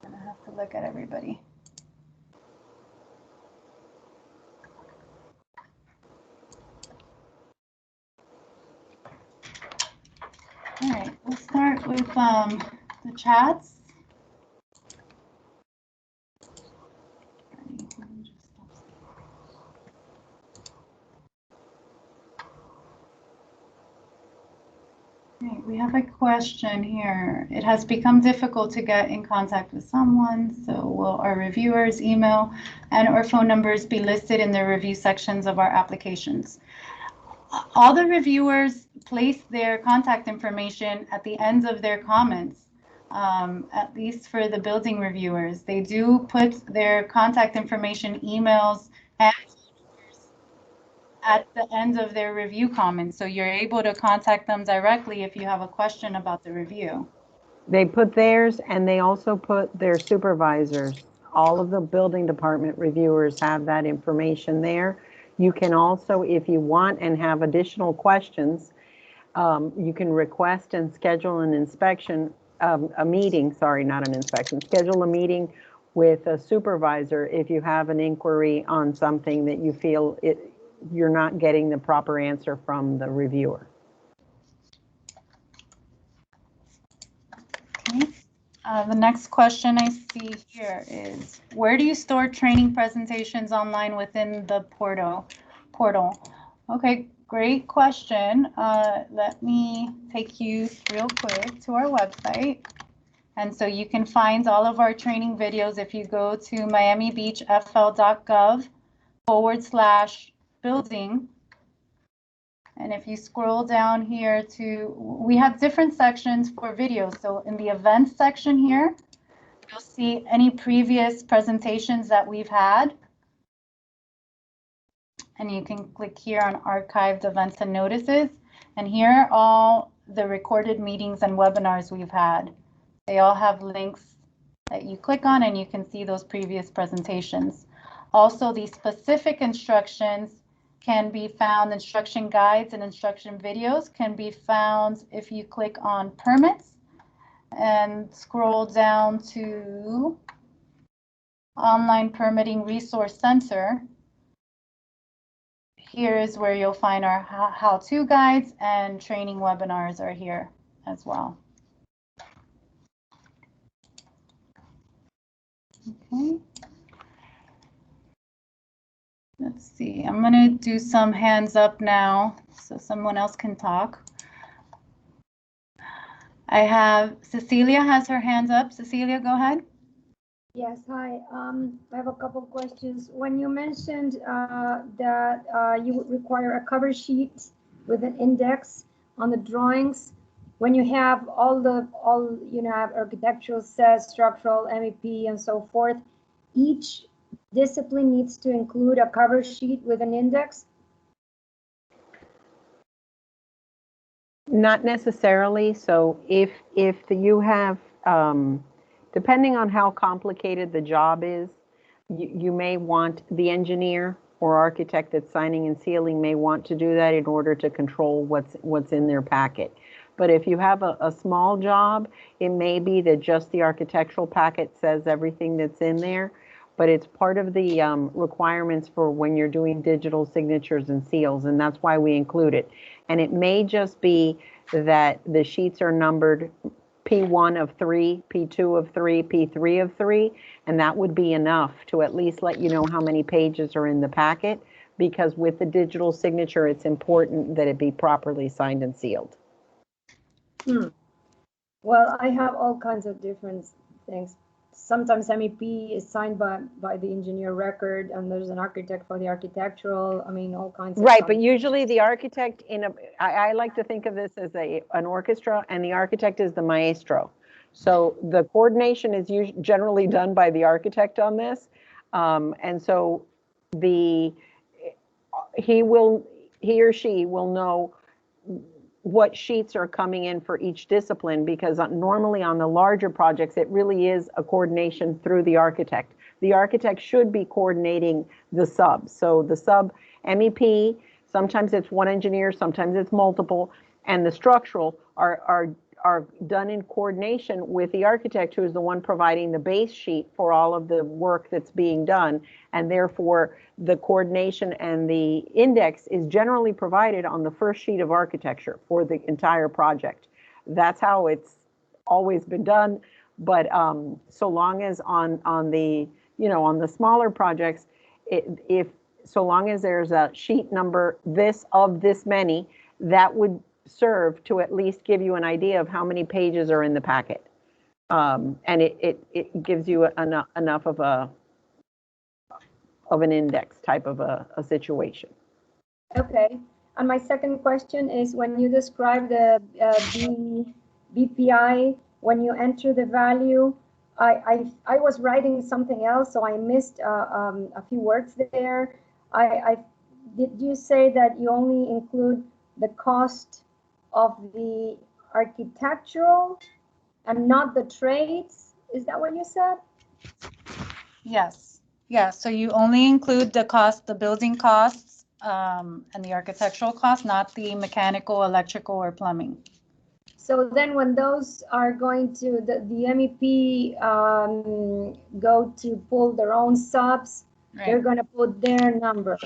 I'm gonna have to look at everybody. All right, we'll start with the chats. Okay, we have a question here. It has become difficult to get in contact with someone, so will our reviewers' email and or phone numbers be listed in the review sections of our applications? All the reviewers place their contact information at the ends of their comments, at least for the building reviewers. They do put their contact information, emails, and at the end of their review comments. So you're able to contact them directly if you have a question about the review. They put theirs, and they also put their supervisors. All of the building department reviewers have that information there. You can also, if you want and have additional questions, you can request and schedule an inspection, a meeting, sorry, not an inspection, schedule a meeting with a supervisor if you have an inquiry on something that you feel you're not getting the proper answer from the reviewer. Okay. The next question I see here is, where do you store training presentations online within the portal? Okay, great question. Let me take you real quick to our website. And so you can find all of our training videos if you go to miamibeachfl.gov/building. And if you scroll down here we have different sections for videos. So in the events section here, you'll see any previous presentations that we've had. And you can click here on archived events and notices. And here are all the recorded meetings and webinars we've had. They all have links that you click on and you can see those previous presentations. Also, the specific instructions can be found, instruction guides and instruction videos can be found if you click on permits and scroll down to online permitting resource center. Here is where you'll find our how-to guides, and training webinars are here as well. Okay. Let's see, I'm going to do some hands up now so someone else can talk. I have Cecilia has her hands up. Cecilia, go ahead. Yes, hi. I have a couple of questions. When you mentioned that you would require a cover sheet with an index on the drawings, when you have have architectural sets, structural, MEP, and so forth, each discipline needs to include a cover sheet with an index? Not necessarily. So if you have, depending on how complicated the job is, you may want the engineer or architect that's signing and sealing may want to do that in order to control what's in their packet. But if you have a small job, it may be that just the architectural packet says everything that's in there, but it's part of the requirements for when you're doing digital signatures and seals, and that's why we include it. And it may just be that the sheets are numbered P1 of 3, P2 of 3, P3 of 3, and that would be enough to at least let you know how many pages are in the packet, because with the digital signature, it's important that it be properly signed and sealed. Well, I have all kinds of different things. Sometimes MEP is signed by the engineer record, and there's an architect for the architectural. I mean, all kinds of Right, stuff. but usually the architect I like to think of this as an orchestra, and the architect is the maestro. So the coordination is generally done by the architect on this, and so he or she will know what sheets are coming in for each discipline, because normally on the larger projects, it really is a coordination through the architect. The architect should be coordinating the subs. So the sub MEP, sometimes it's one engineer, sometimes it's multiple, and the structural are done in coordination with the architect, who is the one providing the base sheet for all of the work that's being done, and therefore the coordination and the index is generally provided on the first sheet of architecture for the entire project. That's how it's always been done, but so long as on the on the smaller projects, so long as there's a sheet number this of this many, that would serve to at least give you an idea of how many pages are in the packet. And it gives you enough of an index type of a situation. Okay. And my second question is, when you describe the BPI, when you enter the value, I was writing something else, so I missed a few words there. Did you say that you only include the cost of the architectural and not the trades? Is that what you said? Yes. Yeah. So you only include the cost, the building costs, and the architectural costs, not the mechanical, electrical, or plumbing. So then when those are going to, the MEP go to pull their own subs, they're going to put their number.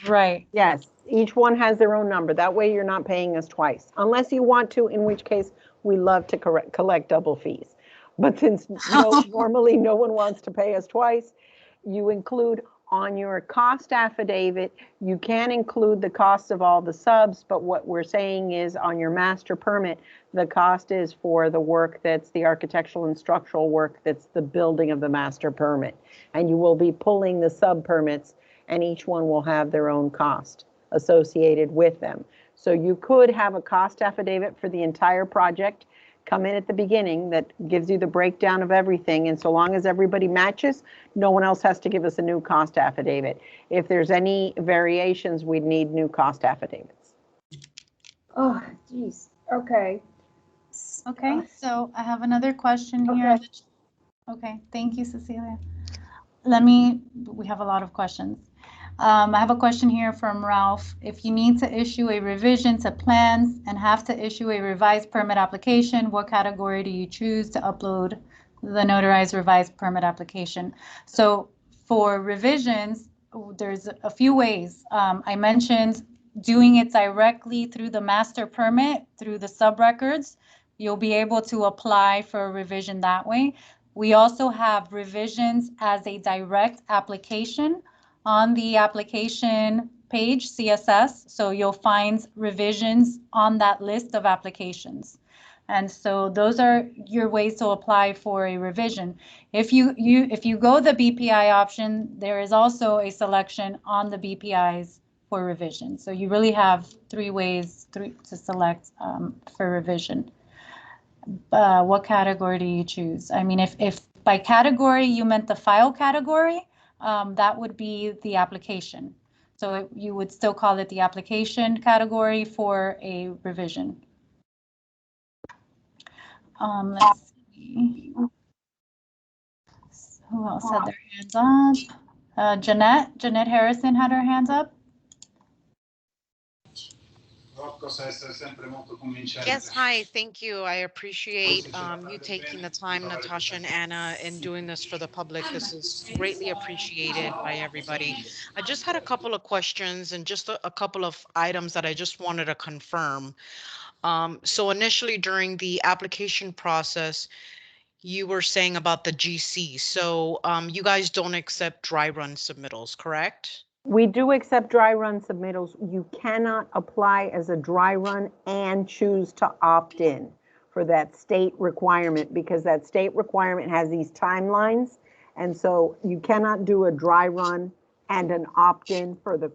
Right. Yes, each one has their own number. That way you're not paying us twice, unless you want to, in which case we love to collect double fees. But since normally no one wants to pay us twice, you include on your cost affidavit, you can include the cost of all the subs, but what we're saying is on your master permit, the cost is for the work that's the architectural and structural work that's the building of the master permit. And you will be pulling the sub permits, and each one will have their own cost associated with them. So you could have a cost affidavit for the entire project come in at the beginning that gives you the breakdown of everything, and so long as everybody matches, no one else has to give us a new cost affidavit. If there's any variations, we'd need new cost affidavits. Oh, geez. Okay. Okay, so I have another question here. Okay, thank you, Cecilia. We have a lot of questions. I have a question here from Ralph. If you need to issue a revision to plans and have to issue a revised permit application, what category do you choose to upload the notarized revised permit application? So for revisions, there's a few ways. I mentioned doing it directly through the master permit, through the sub-records. You'll be able to apply for a revision that way. We also have revisions as a direct application on the application page, CSS. So you'll find revisions on that list of applications. And so those are your ways to apply for a revision. If you go the BPI option, there is also a selection on the BPIs for revision. So you really have three ways to select for revision. What category do you choose? I mean, if by category you meant the file category, that would be the application. So you would still call it the application category for a revision. Let's see. Who else had their hands up? Jeanette Harrison had her hands up. Yes, hi, thank you. I appreciate you taking the time, Natasha and Anna, in doing this for the public. This is greatly appreciated by everybody. I just had a couple of questions and just a couple of items that I just wanted to confirm. So initially during the application process, you were saying about the GC. So you guys don't accept dry run submittals, correct? We do accept dry run submittals. You cannot apply as a dry run and choose to opt in for that state requirement, because that state requirement has these timelines. And so you cannot do a dry run and an opt-in for the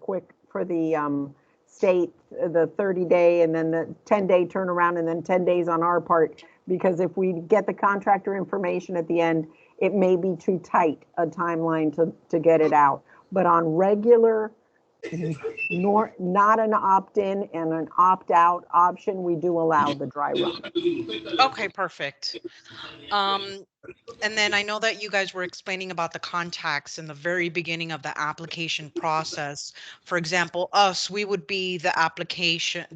state, the 30-day and then the 10-day turnaround and then 10 days on our part, because if we get the contractor information at the end, it may be too tight a timeline to get it out. But on regular, not an opt-in and an opt-out option, we do allow the dry run. Okay, perfect. And then I know that you guys were explaining about the contacts in the very beginning of the application process. For example, we would be the applicant,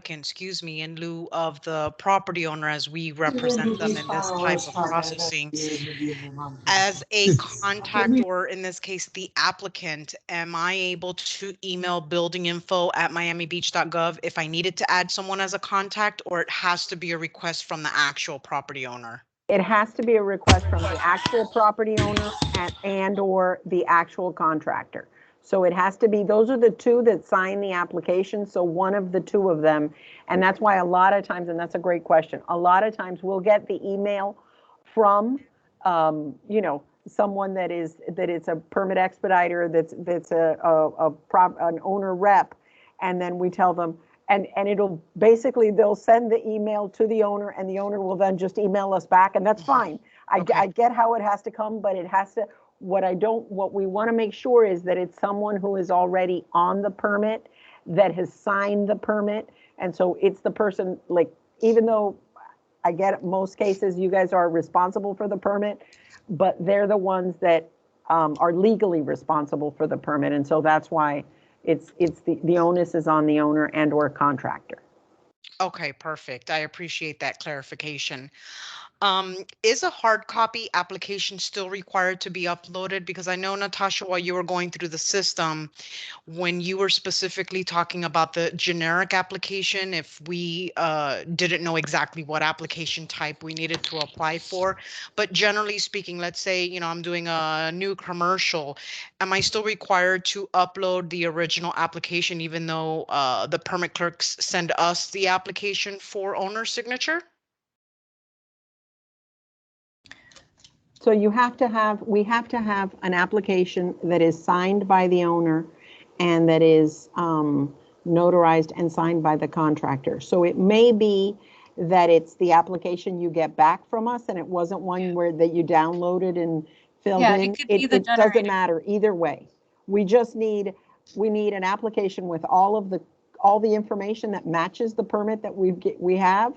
excuse me, in lieu of the property owner as we represent them in this type of processing. As a contact, or in this case, the applicant, am I able to email buildinginfo@miamibeach.gov if I needed to add someone as a contact, or it has to be a request from the actual property owner? It has to be a request from the actual property owner and or the actual contractor. So it has to be, those are the two that sign the application. So one of the two of them, and that's why a lot of times, and that's a great question, a lot of times we'll get the email from, someone that is a permit expediter, that's an owner rep, and then we tell them, and it'll basically, they'll send the email to the owner and the owner will then just email us back, and that's fine. Okay. I get how it has to come, but it has to, what we want to make sure is that it's someone who is already on the permit, that has signed the permit. And so it's the person, like, even though I get it, most cases you guys are responsible for the permit, but they're the ones that are legally responsible for the permit. And so that's why it's the onus is on the owner and or contractor. Okay, perfect. I appreciate that clarification. Is a hard copy application still required to be uploaded? Because I know, Natasha, while you were going through the system, when you were specifically talking about the generic application, if we didn't know exactly what application type we needed to apply for, but generally speaking, let's say, I'm doing a new commercial, am I still required to upload the original application even though the permit clerks send us the application for owner signature? So we have to have an application that is signed by the owner and that is notarized and signed by the contractor. So it may be that it's the application you get back from us and it wasn't one that you downloaded and filled in. It doesn't matter either way. We need an application with all the information that matches the permit that we have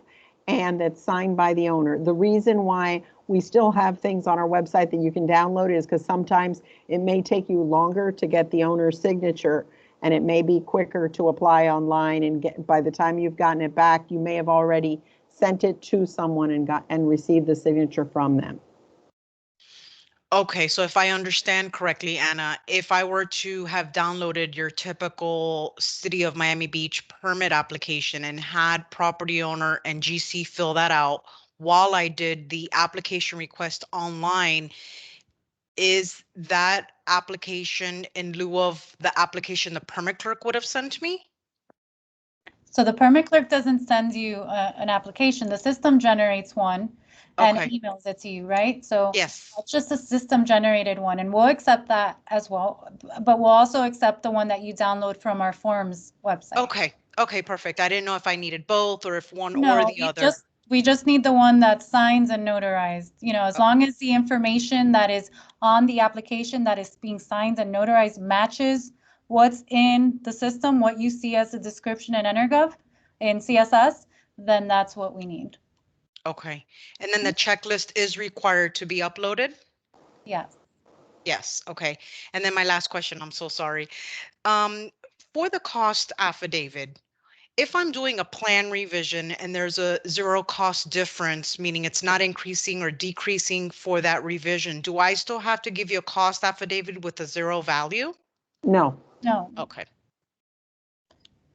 and that's signed by the owner. The reason why we still have things on our website that you can download is because sometimes it may take you longer to get the owner's signature, and it may be quicker to apply online, and by the time you've gotten it back, you may have already sent it to someone and received the signature from them. Okay, so if I understand correctly, Anna, if I were to have downloaded your typical City of Miami Beach permit application and had property owner and GC fill that out while I did the application request online, is that application in lieu of the application the permit clerk would have sent me? So the permit clerk doesn't send you an application. The system generates one and Okay. emails it to you, right? So Yes. it's just a system generated one, and we'll accept that as well. But we'll also accept the one that you download from our forms website. Okay. Okay, perfect. I didn't know if I needed both or if one or No, the other. we just need the one that's signed and notarized. You know, as long as the information that is on the application that is being signed and notarized matches what's in the system, what you see as a description in EnerGov in CSS, then that's what we need. Okay. And then the checklist is required to be uploaded? Yes. Yes. Okay. And then my last question, I'm so sorry. For the cost affidavit, if I'm doing a plan revision and there's a zero cost difference, meaning it's not increasing or decreasing for that revision, do I still have to give you a cost affidavit with a zero value? No. No. Okay.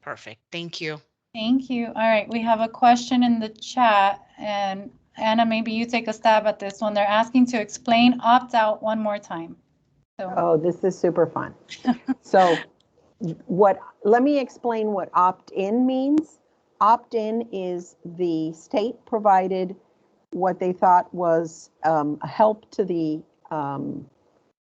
Perfect. Thank you. Thank you. All right, we have a question in the chat, and Anna, maybe you take a stab at this one. They're asking to explain opt-out one more time. So, Oh, this is super fun. So let me explain what opt-in means. Opt-in is the state provided what they thought was a help to the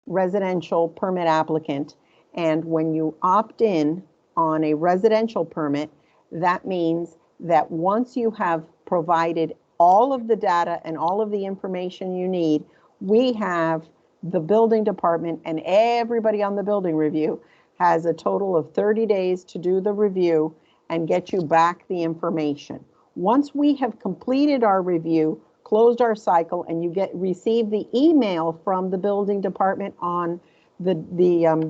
residential permit applicant. And when you opt in on a residential permit, that means that once you have provided all of the data and all of the information you need, we have the building department and everybody on the building review has a total of 30 days to do the review and get you back the information. Once we have completed our review, closed our cycle, and you receive the email from the building department on the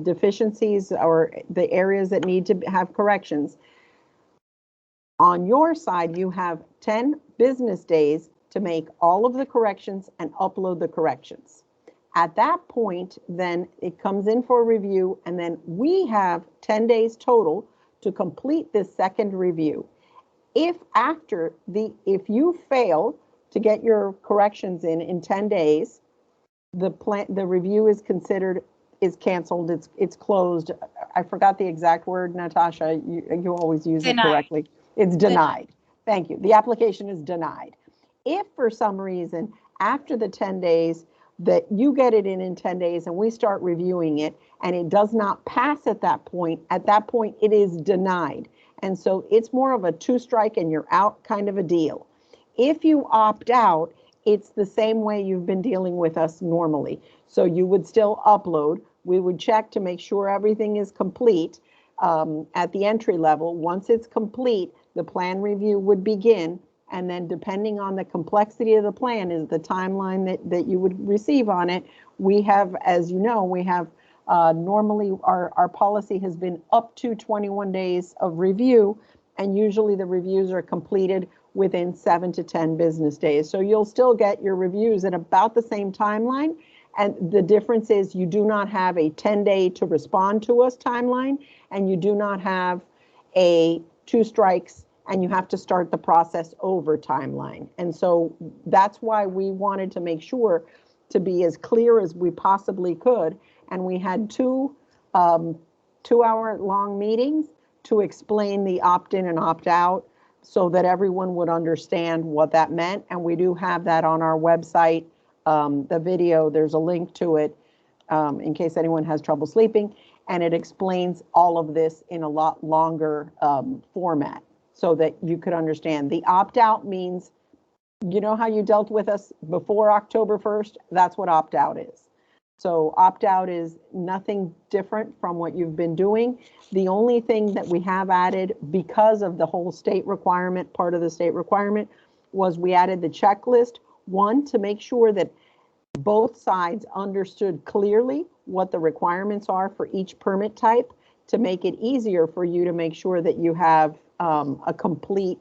deficiencies or the areas that need to have corrections. On your side, you have 10 business days to make all of the corrections and upload the corrections. At that point, then it comes in for review, and then we have 10 days total to complete this second review. If you fail to get your corrections in 10 days, the review is canceled, it's closed. I forgot the exact word, Natasha, you always use it correctly. It's denied. Thank you. The application is denied. If for some reason, after the 10 days, that you get it in 10 days and we start reviewing it and it does not pass at that point it is denied. And so it's more of a 2-strike and you're out kind of a deal. If you opt out, it's the same way you've been dealing with us normally. So you would still upload. We would check to make sure everything is complete at the entry level. Once it's complete, the plan review would begin. And then depending on the complexity of the plan is the timeline that you would receive on it. We have, as you know, we have normally our policy has been up to 21 days of review, and usually the reviews are completed within 7 to 10 business days. So you'll still get your reviews at about the same timeline. And the difference is you do not have a 10-day to respond to us timeline, and you do not have a 2 strikes and you have to start the process over timeline. And so that's why we wanted to make sure to be as clear as we possibly could. And we had 2 2-hour-long meetings to explain the opt-in and opt-out so that everyone would understand what that meant. And we do have that on our website, the video, there's a link to it in case anyone has trouble sleeping. And it explains all of this in a lot longer format so that you could understand. The opt-out means, you know how you dealt with us before October 1st? That's what opt-out is. So opt-out is nothing different from what you've been doing. The only thing that we have added because of the whole state requirement, part of the state requirement, was we added the checklist. One, to make sure that both sides understood clearly what the requirements are for each permit type, to make it easier for you to make sure that you have a complete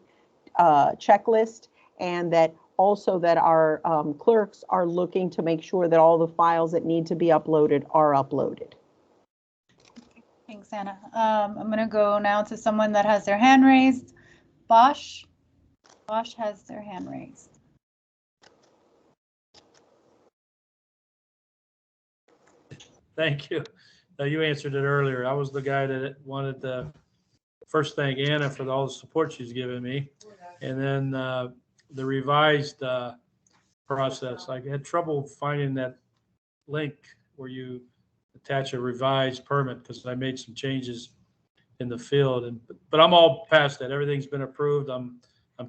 checklist, and that also that our clerks are looking to make sure that all the files that need to be uploaded are uploaded. Thanks, Anna. I'm going to go now to someone that has their hand raised. Bosch. Bosch has their hand raised. Thank you. You answered it earlier. I was the guy that wanted the first thank Anna for all the support she's given me. And then the revised process. I had trouble finding that link where you attach a revised permit because I made some changes in the field. But I'm all past that. Everything's been approved. I'm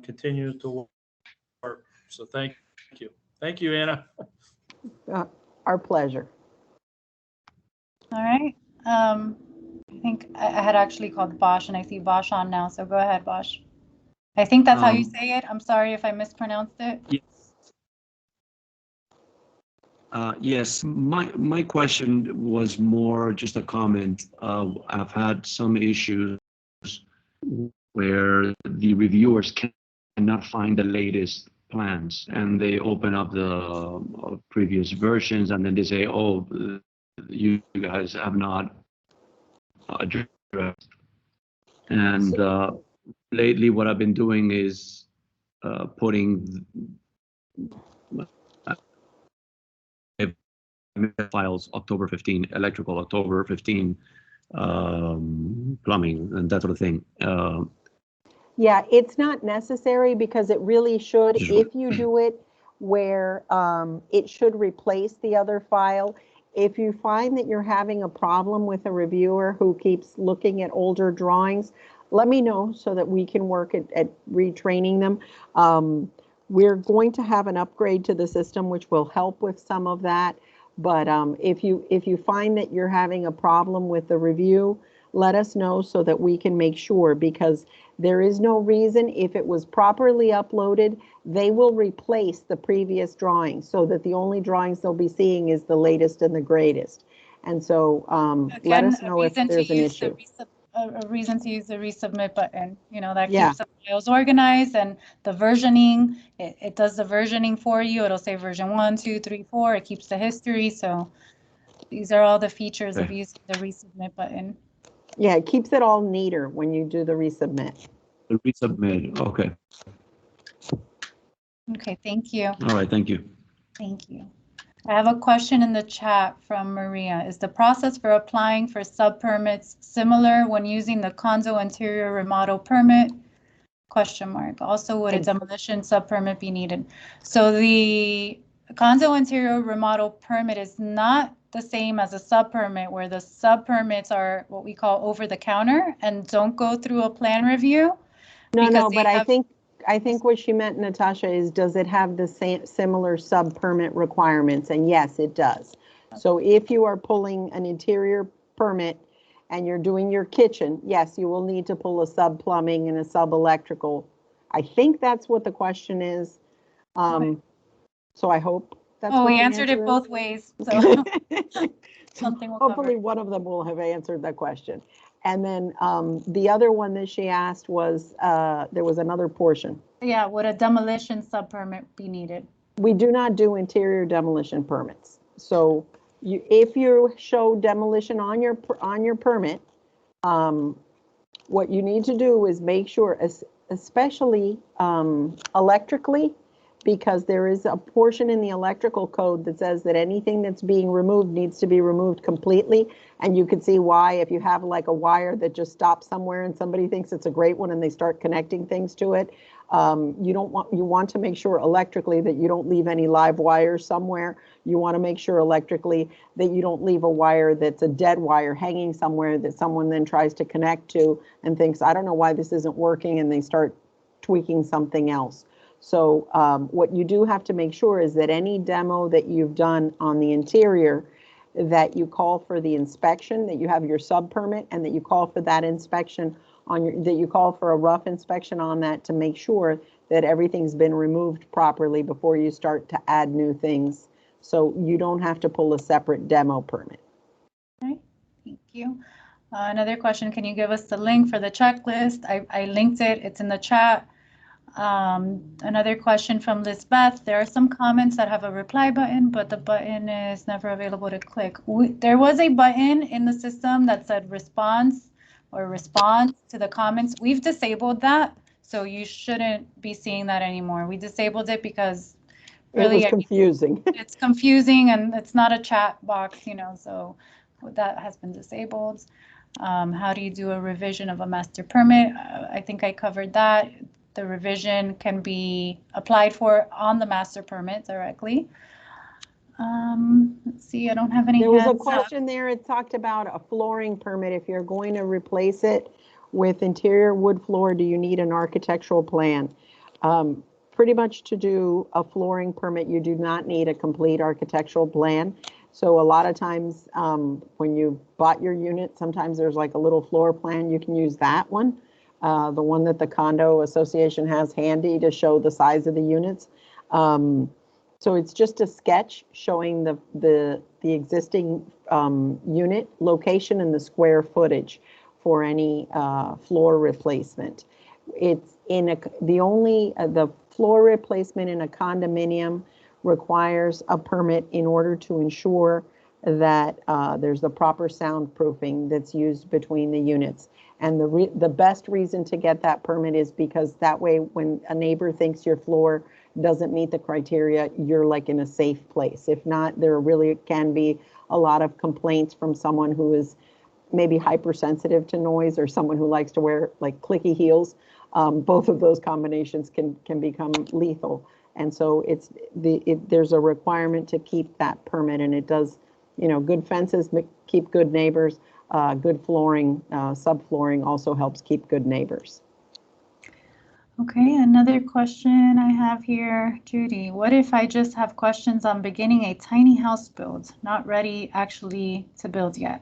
continuing to work. So thank you. Thank you, Anna. Our pleasure. All right. I think I had actually called Bosch, and I see Bosch on now. So go ahead, Bosch. I think that's how you say it. I'm sorry if I mispronounced it. Yes. Yes, my question was more just a comment. I've had some issues where the reviewers cannot find the latest plans, and they open up the previous versions, and then they say, "Oh, you guys have not addressed." And lately, what I've been doing is putting files October 15, electrical October 15, plumbing, and that sort of thing. Yeah, it's not necessary because it really should, if you do it where it should replace the other file. If you find that you're having a problem with a reviewer who keeps looking at older drawings, let me know so that we can work at retraining them. We're going to have an upgrade to the system, which will help with some of that. But if you find that you're having a problem with the review, let us know so that we can make sure, because there is no reason, if it was properly uploaded, they will replace the previous drawings so that the only drawings they'll be seeing is the latest and the greatest. And so let us know if there's an issue. A reason to use the resubmit button, that Yeah. keeps the files organized, and the versioning, it does the versioning for you. It'll say version 1, 2, 3, 4. It keeps the history. So these are all the features of using the resubmit button. Yeah, it keeps it all neater when you do the resubmit. The resubmit, okay. Okay, thank you. All right, thank you. Thank you. I have a question in the chat from Maria. Is the process for applying for sub-permits similar when using the Conzo interior remodel permit? Question mark. Also, would a demolition sub-permit be needed? So the Conzo interior remodel permit is not the same as a sub-permit, where the sub-permits are what we call over-the-counter and don't go through a plan review. No, but I think what she meant, Natasha, is does it have the same similar sub-permit requirements? And yes, it does. So if you are pulling an interior permit and you're doing your kitchen, yes, you will need to pull a sub-plumbing and a sub-electrical. I think that's what the question is. So I hope that's what we the answered answer it both is. ways. So something will Hopefully cover. one of them will have answered that question. And then the other one that she asked was, there was another portion. Yeah, would a demolition sub-permit be needed? We do not do interior demolition permits. So if you show demolition on your permit, what you need to do is make sure, especially electrically, because there is a portion in the electrical code that says that anything that's being removed needs to be removed completely. And you can see why, if you have like a wire that just stops somewhere and somebody thinks it's a great one and they start connecting things to it, you want to make sure electrically that you don't leave any live wires somewhere. You want to make sure electrically that you don't leave a wire that's a dead wire hanging somewhere that someone then tries to connect to and thinks, I don't know why this isn't working, and they start tweaking something else. So what you do have to make sure is that any demo that you've done on the interior, that you call for the inspection, that you have your sub permit, and that you call for that inspection on that you call for a rough inspection on that to make sure that everything's been removed properly before you start to add new things. So you don't have to pull a separate demo permit. Okay, thank you. Another question, can you give us the link for the checklist? I linked it, it's in the chat. Another question from Lisbeth. There are some comments that have a reply button, but the button is never available to click. There was a button in the system that said response or response to the comments. We've disabled that, so you shouldn't be seeing that anymore. We disabled it because really it was confusing. It's confusing, and it's not a chat box, so that has been disabled. How do you do a revision of a master permit? I think I covered that. The revision can be applied for on the master permit directly. Let's see, I don't have any There was a hands up. question there, it talked about a flooring permit. If you're going to replace it with interior wood floor, do you need an architectural plan? Pretty much to do a flooring permit, you do not need a complete architectural plan. So a lot of times when you bought your unit, sometimes there's like a little floor plan. You can use that one, the one that the condo association has handy to show the size of the units. So it's just a sketch showing the existing unit location and the square footage for any floor replacement. It's in the floor replacement in a condominium requires a permit in order to ensure that there's the proper soundproofing that's used between the units. And the best reason to get that permit is because that way when a neighbor thinks your floor doesn't meet the criteria, you're like in a safe place. If not, there really can be a lot of complaints from someone who is maybe hypersensitive to noise or someone who likes to wear like clicky heels. Both of those combinations can become lethal. And so there's a requirement to keep that permit, and it does, good fences keep good neighbors. Good flooring, subflooring also helps keep good neighbors. Okay, another question I have here, Judy. What if I just have questions on beginning a tiny house build, not ready actually to build yet?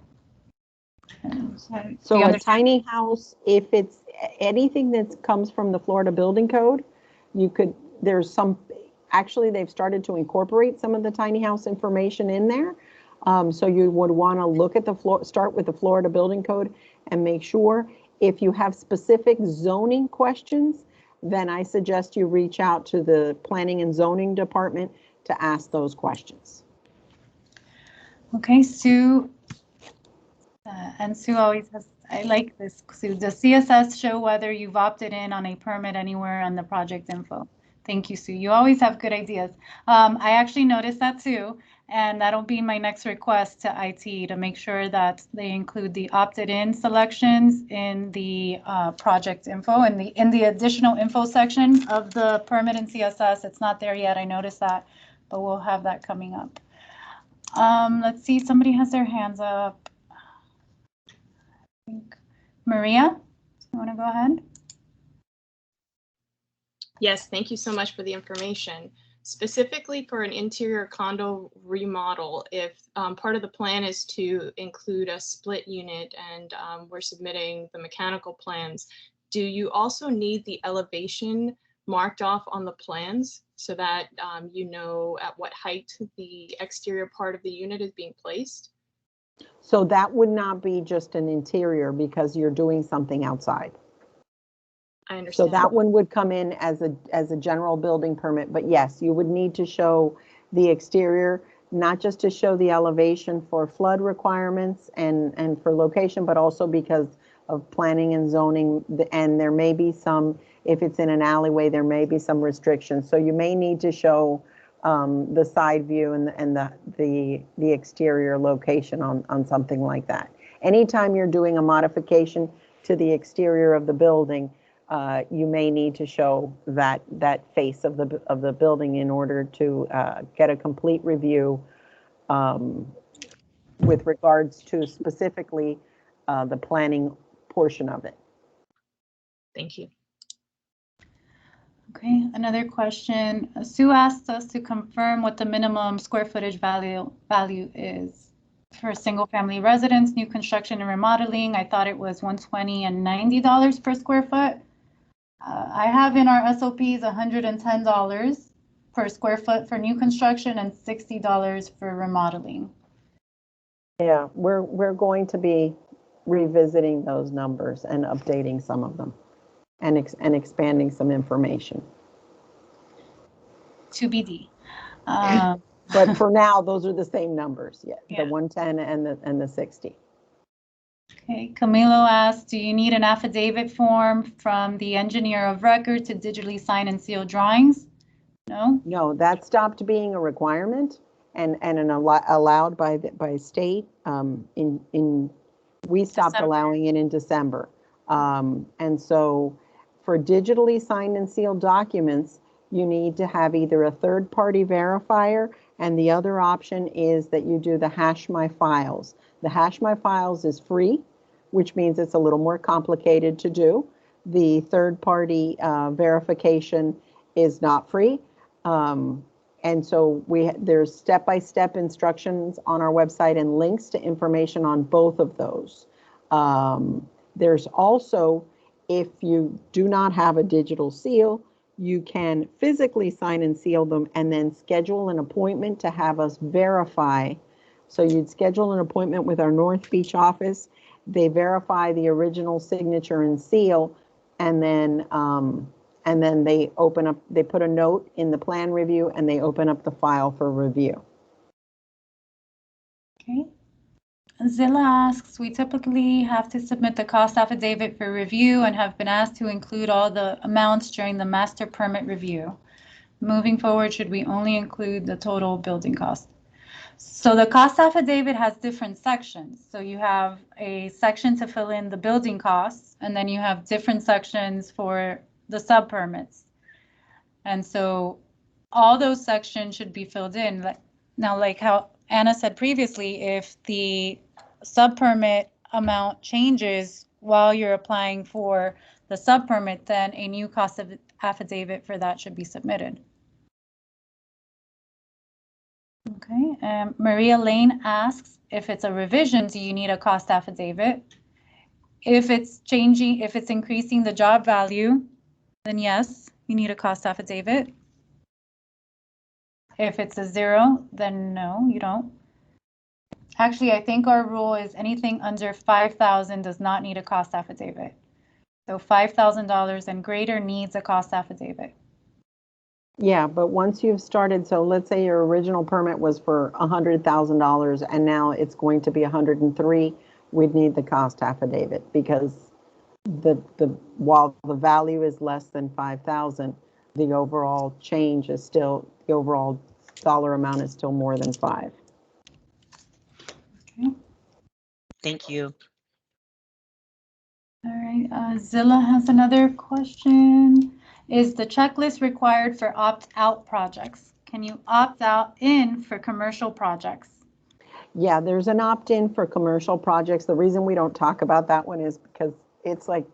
So a tiny house, if it's anything that comes from the Florida Building Code, actually they've started to incorporate some of the tiny house information in there. So you would want to look at start with the Florida Building Code and make sure. If you have specific zoning questions, then I suggest you reach out to the Planning and Zoning Department to ask those questions. Okay, Sue. And Sue always has, I like this, Sue. Does CSS show whether you've opted in on a permit anywhere on the project info? Thank you, Sue. You always have good ideas. I actually noticed that too, and that'll be my next request to IT to make sure that they include the opted in selections in the project info and in the additional info section of the permit in CSS. It's not there yet. I noticed that, but we'll have that coming up. Let's see. Somebody has their hands up. Maria, you want to go ahead? Yes, thank you so much for the information. Specifically for an interior condo remodel, if part of the plan is to include a split unit and we're submitting the mechanical plans, do you also need the elevation marked off on the plans so that you know at what height the exterior part of the unit is being placed? So that would not be just an interior because you're doing something outside. I understand. So that one would come in as a general building permit, but yes, you would need to show the exterior, not just to show the elevation for flood requirements and for location, but also because of planning and zoning. And there may be some, if it's in an alleyway, there may be some restrictions. So you may need to show the side view and the exterior location on something like that. Anytime you're doing a modification to the exterior of the building, you may need to show that face of the building in order to get a complete review with regards to specifically the planning portion of it. Thank you. Okay, another question. Sue asked us to confirm what the minimum square footage value is for single family residence, new construction and remodeling. I thought it was $120 and $90 per square foot. I have in our SOPs $110 per square foot for new construction and $60 for remodeling. Yeah, we're going to be revisiting those numbers and updating some of them and expanding some information. To BD. But for now, those are the same numbers. Yeah, the 110 and the 60. Okay, Camilo asked, do you need an affidavit form from the engineer of record to digitally sign and seal drawings? No? No, that stopped being a requirement and allowed by state in We stopped December. allowing it in December. And so for digitally signed and sealed documents, you need to have either a third-party verifier, and the other option is that you do the Hash My Files. The Hash My Files is free, which means it's a little more complicated to do. The third-party verification is not free. And so there's step-by-step instructions on our website and links to information on both of those. There's also, if you do not have a digital seal, you can physically sign and seal them and then schedule an appointment to have us verify. So you'd schedule an appointment with our North Beach office. They verify the original signature and seal, and then they open up, they put a note in the plan review and they open up the file for review. Okay. Zilla asks, we typically have to submit the cost affidavit for review and have been asked to include all the amounts during the master permit review. Moving forward, should we only include the total building cost? So the cost affidavit has different sections. So you have a section to fill in the building costs, and then you have different sections for the sub permits. And so all those sections should be filled in. Now, like how Anna said previously, if the sub permit amount changes while you're applying for the sub permit, then a new cost affidavit for that should be submitted. Okay, Maria Lane asks, if it's a revision, do you need a cost affidavit? If it's changing, if it's increasing the job value, then yes, you need a cost affidavit. If it's a 0, then no, you don't. Actually, I think our rule is anything under 5,000 does not need a cost affidavit. So $5,000 and greater needs a cost affidavit. Yeah, but once you've started, so let's say your original permit was for $100,000 and now it's going to be 103, we'd need the cost affidavit because while the value is less than 5,000, the overall change is still, the overall dollar amount is still more than 5. Okay. Thank you. All right, Zilla has another question. Is the checklist required for opt-out projects? Can you opt out in for commercial projects? Yeah, there's an opt-in for commercial projects. The reason we don't talk about that one is because it's like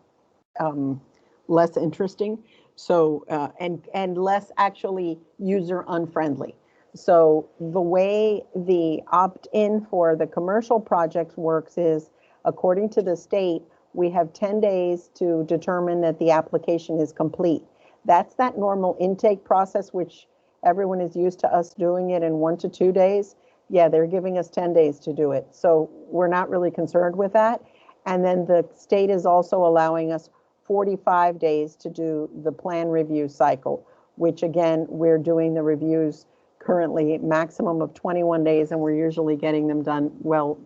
less interesting. So, and less actually user unfriendly. So the way the opt-in for the commercial projects works is, according to the state, we have 10 days to determine that the application is complete. That's that normal intake process, which everyone is used to us doing it in 1 to 2 days. Yeah, they're giving us 10 days to do it. So we're not really concerned with that. And then the state is also allowing us 45 days to do the plan review cycle, which again, we're doing the reviews currently maximum of 21 days, and we're usually getting them done well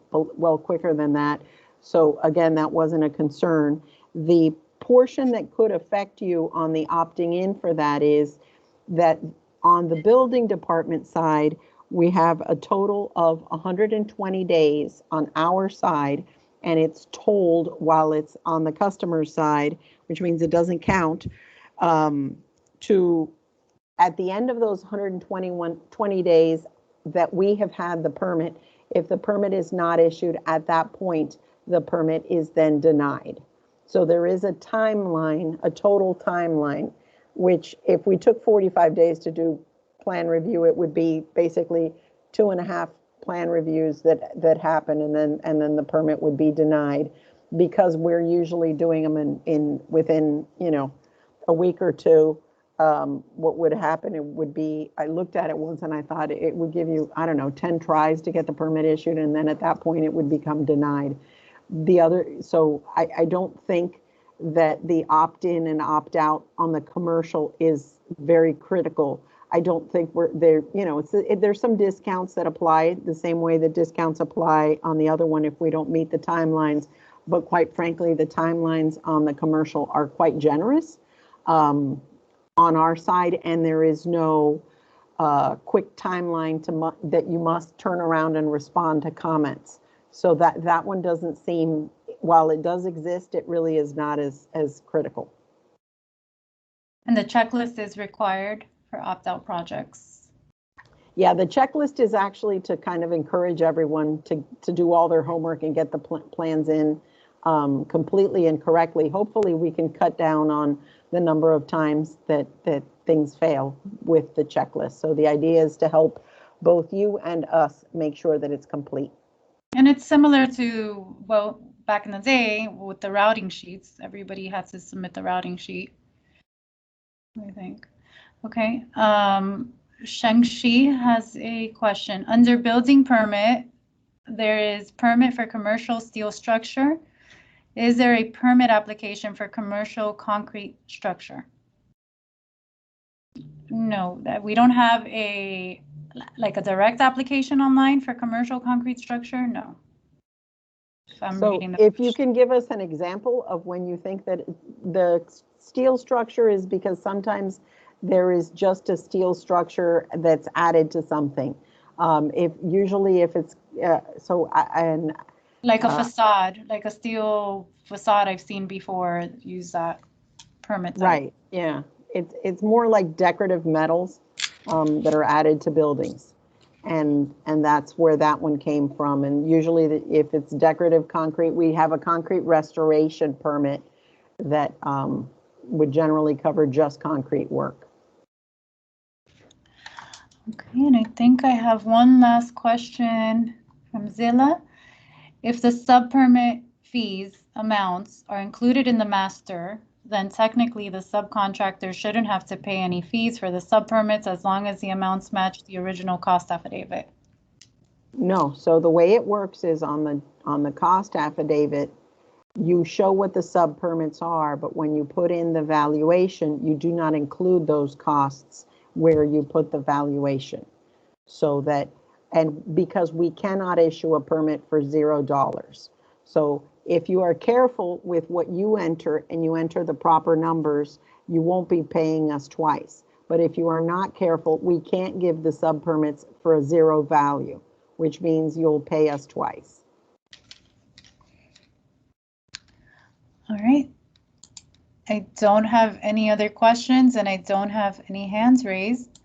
quicker than that. So again, that wasn't a concern. The portion that could affect you on the opting in for that is that on the building department side, we have a total of 120 days on our side, and it's tolled while it's on the customer's side, which means it doesn't count, to at the end of those 120 days that we have had the permit, if the permit is not issued at that point, the permit is then denied. So there is a timeline, a total timeline, which if we took 45 days to do plan review, it would be basically 2.5 plan reviews that happen, and then the permit would be denied, because we're usually doing them within a week or two. What would happen, it would be, I looked at it once and I thought it would give you, I don't know, 10 tries to get the permit issued, and then at that point it would become denied. So I don't think that the opt-in and opt-out on the commercial is very critical. I don't think we're there, there's some discounts that apply the same way that discounts apply on the other one if we don't meet the timelines. But quite frankly, the timelines on the commercial are quite generous on our side, and there is no quick timeline that you must turn around and respond to comments. So that one doesn't seem while it does exist, it really is not as critical. And the checklist is required for opt-out projects. Yeah, the checklist is actually to kind of encourage everyone to do all their homework and get the plans in completely and correctly. Hopefully we can cut down on the number of times that things fail with the checklist. So the idea is to help both you and us make sure that it's complete. And it's similar to, well, back in the day with the routing sheets, everybody had to submit the routing sheet, I think. Okay. Shang-Chi has a question. Under building permit, there is permit for commercial steel structure. Is there a permit application for commercial concrete structure? No, that we don't have a direct application online for commercial concrete structure. No. So if you can give us an example of when you think that the steel structure is, because sometimes there is just a steel structure that's added to something. If it's like a facade, like a steel facade, I've seen before use that permit type. Right. Yeah. It's more like decorative metals that are added to buildings. And that's where that one came from. And usually if it's decorative concrete, we have a concrete restoration permit that would generally cover just concrete work. Okay, and I think I have one last question from Zilla. If the sub-permit fees amounts are included in the master, then technically the subcontractor shouldn't have to pay any fees for the sub-permits as long as the amounts match the original cost affidavit. No, so the way it works is on the cost affidavit, you show what the sub-permits are, but when you put in the valuation, you do not include those costs where you put the valuation. So that, and because we cannot issue a permit for $0. So if you are careful with what you enter and you enter the proper numbers, you won't be paying us twice. But if you are not careful, we can't give the sub-permits for a 0 value, which means you'll pay us twice. All right. I don't have any other questions and I don't have any hands raised.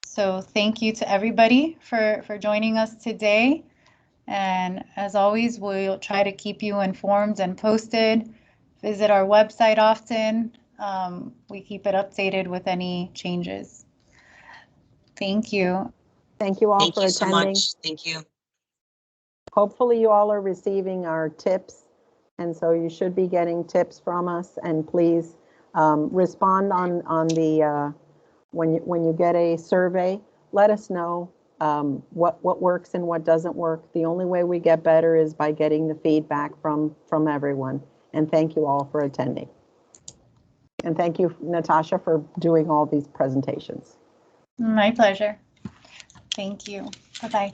So thank you to everybody for joining us today. And as always, we'll try to keep you informed and posted. Visit our website often. We keep it updated with any changes. Thank you. Thank you all Thank for you so attending. much. Thank you. Hopefully you all are receiving our tips. And so you should be getting tips from us, and please respond on the, when you get a survey, let us know what works and what doesn't work. The only way we get better is by getting the feedback from everyone. And thank you all for attending. And thank you, Natasha, for doing all these presentations. My pleasure. Thank you. Bye-bye.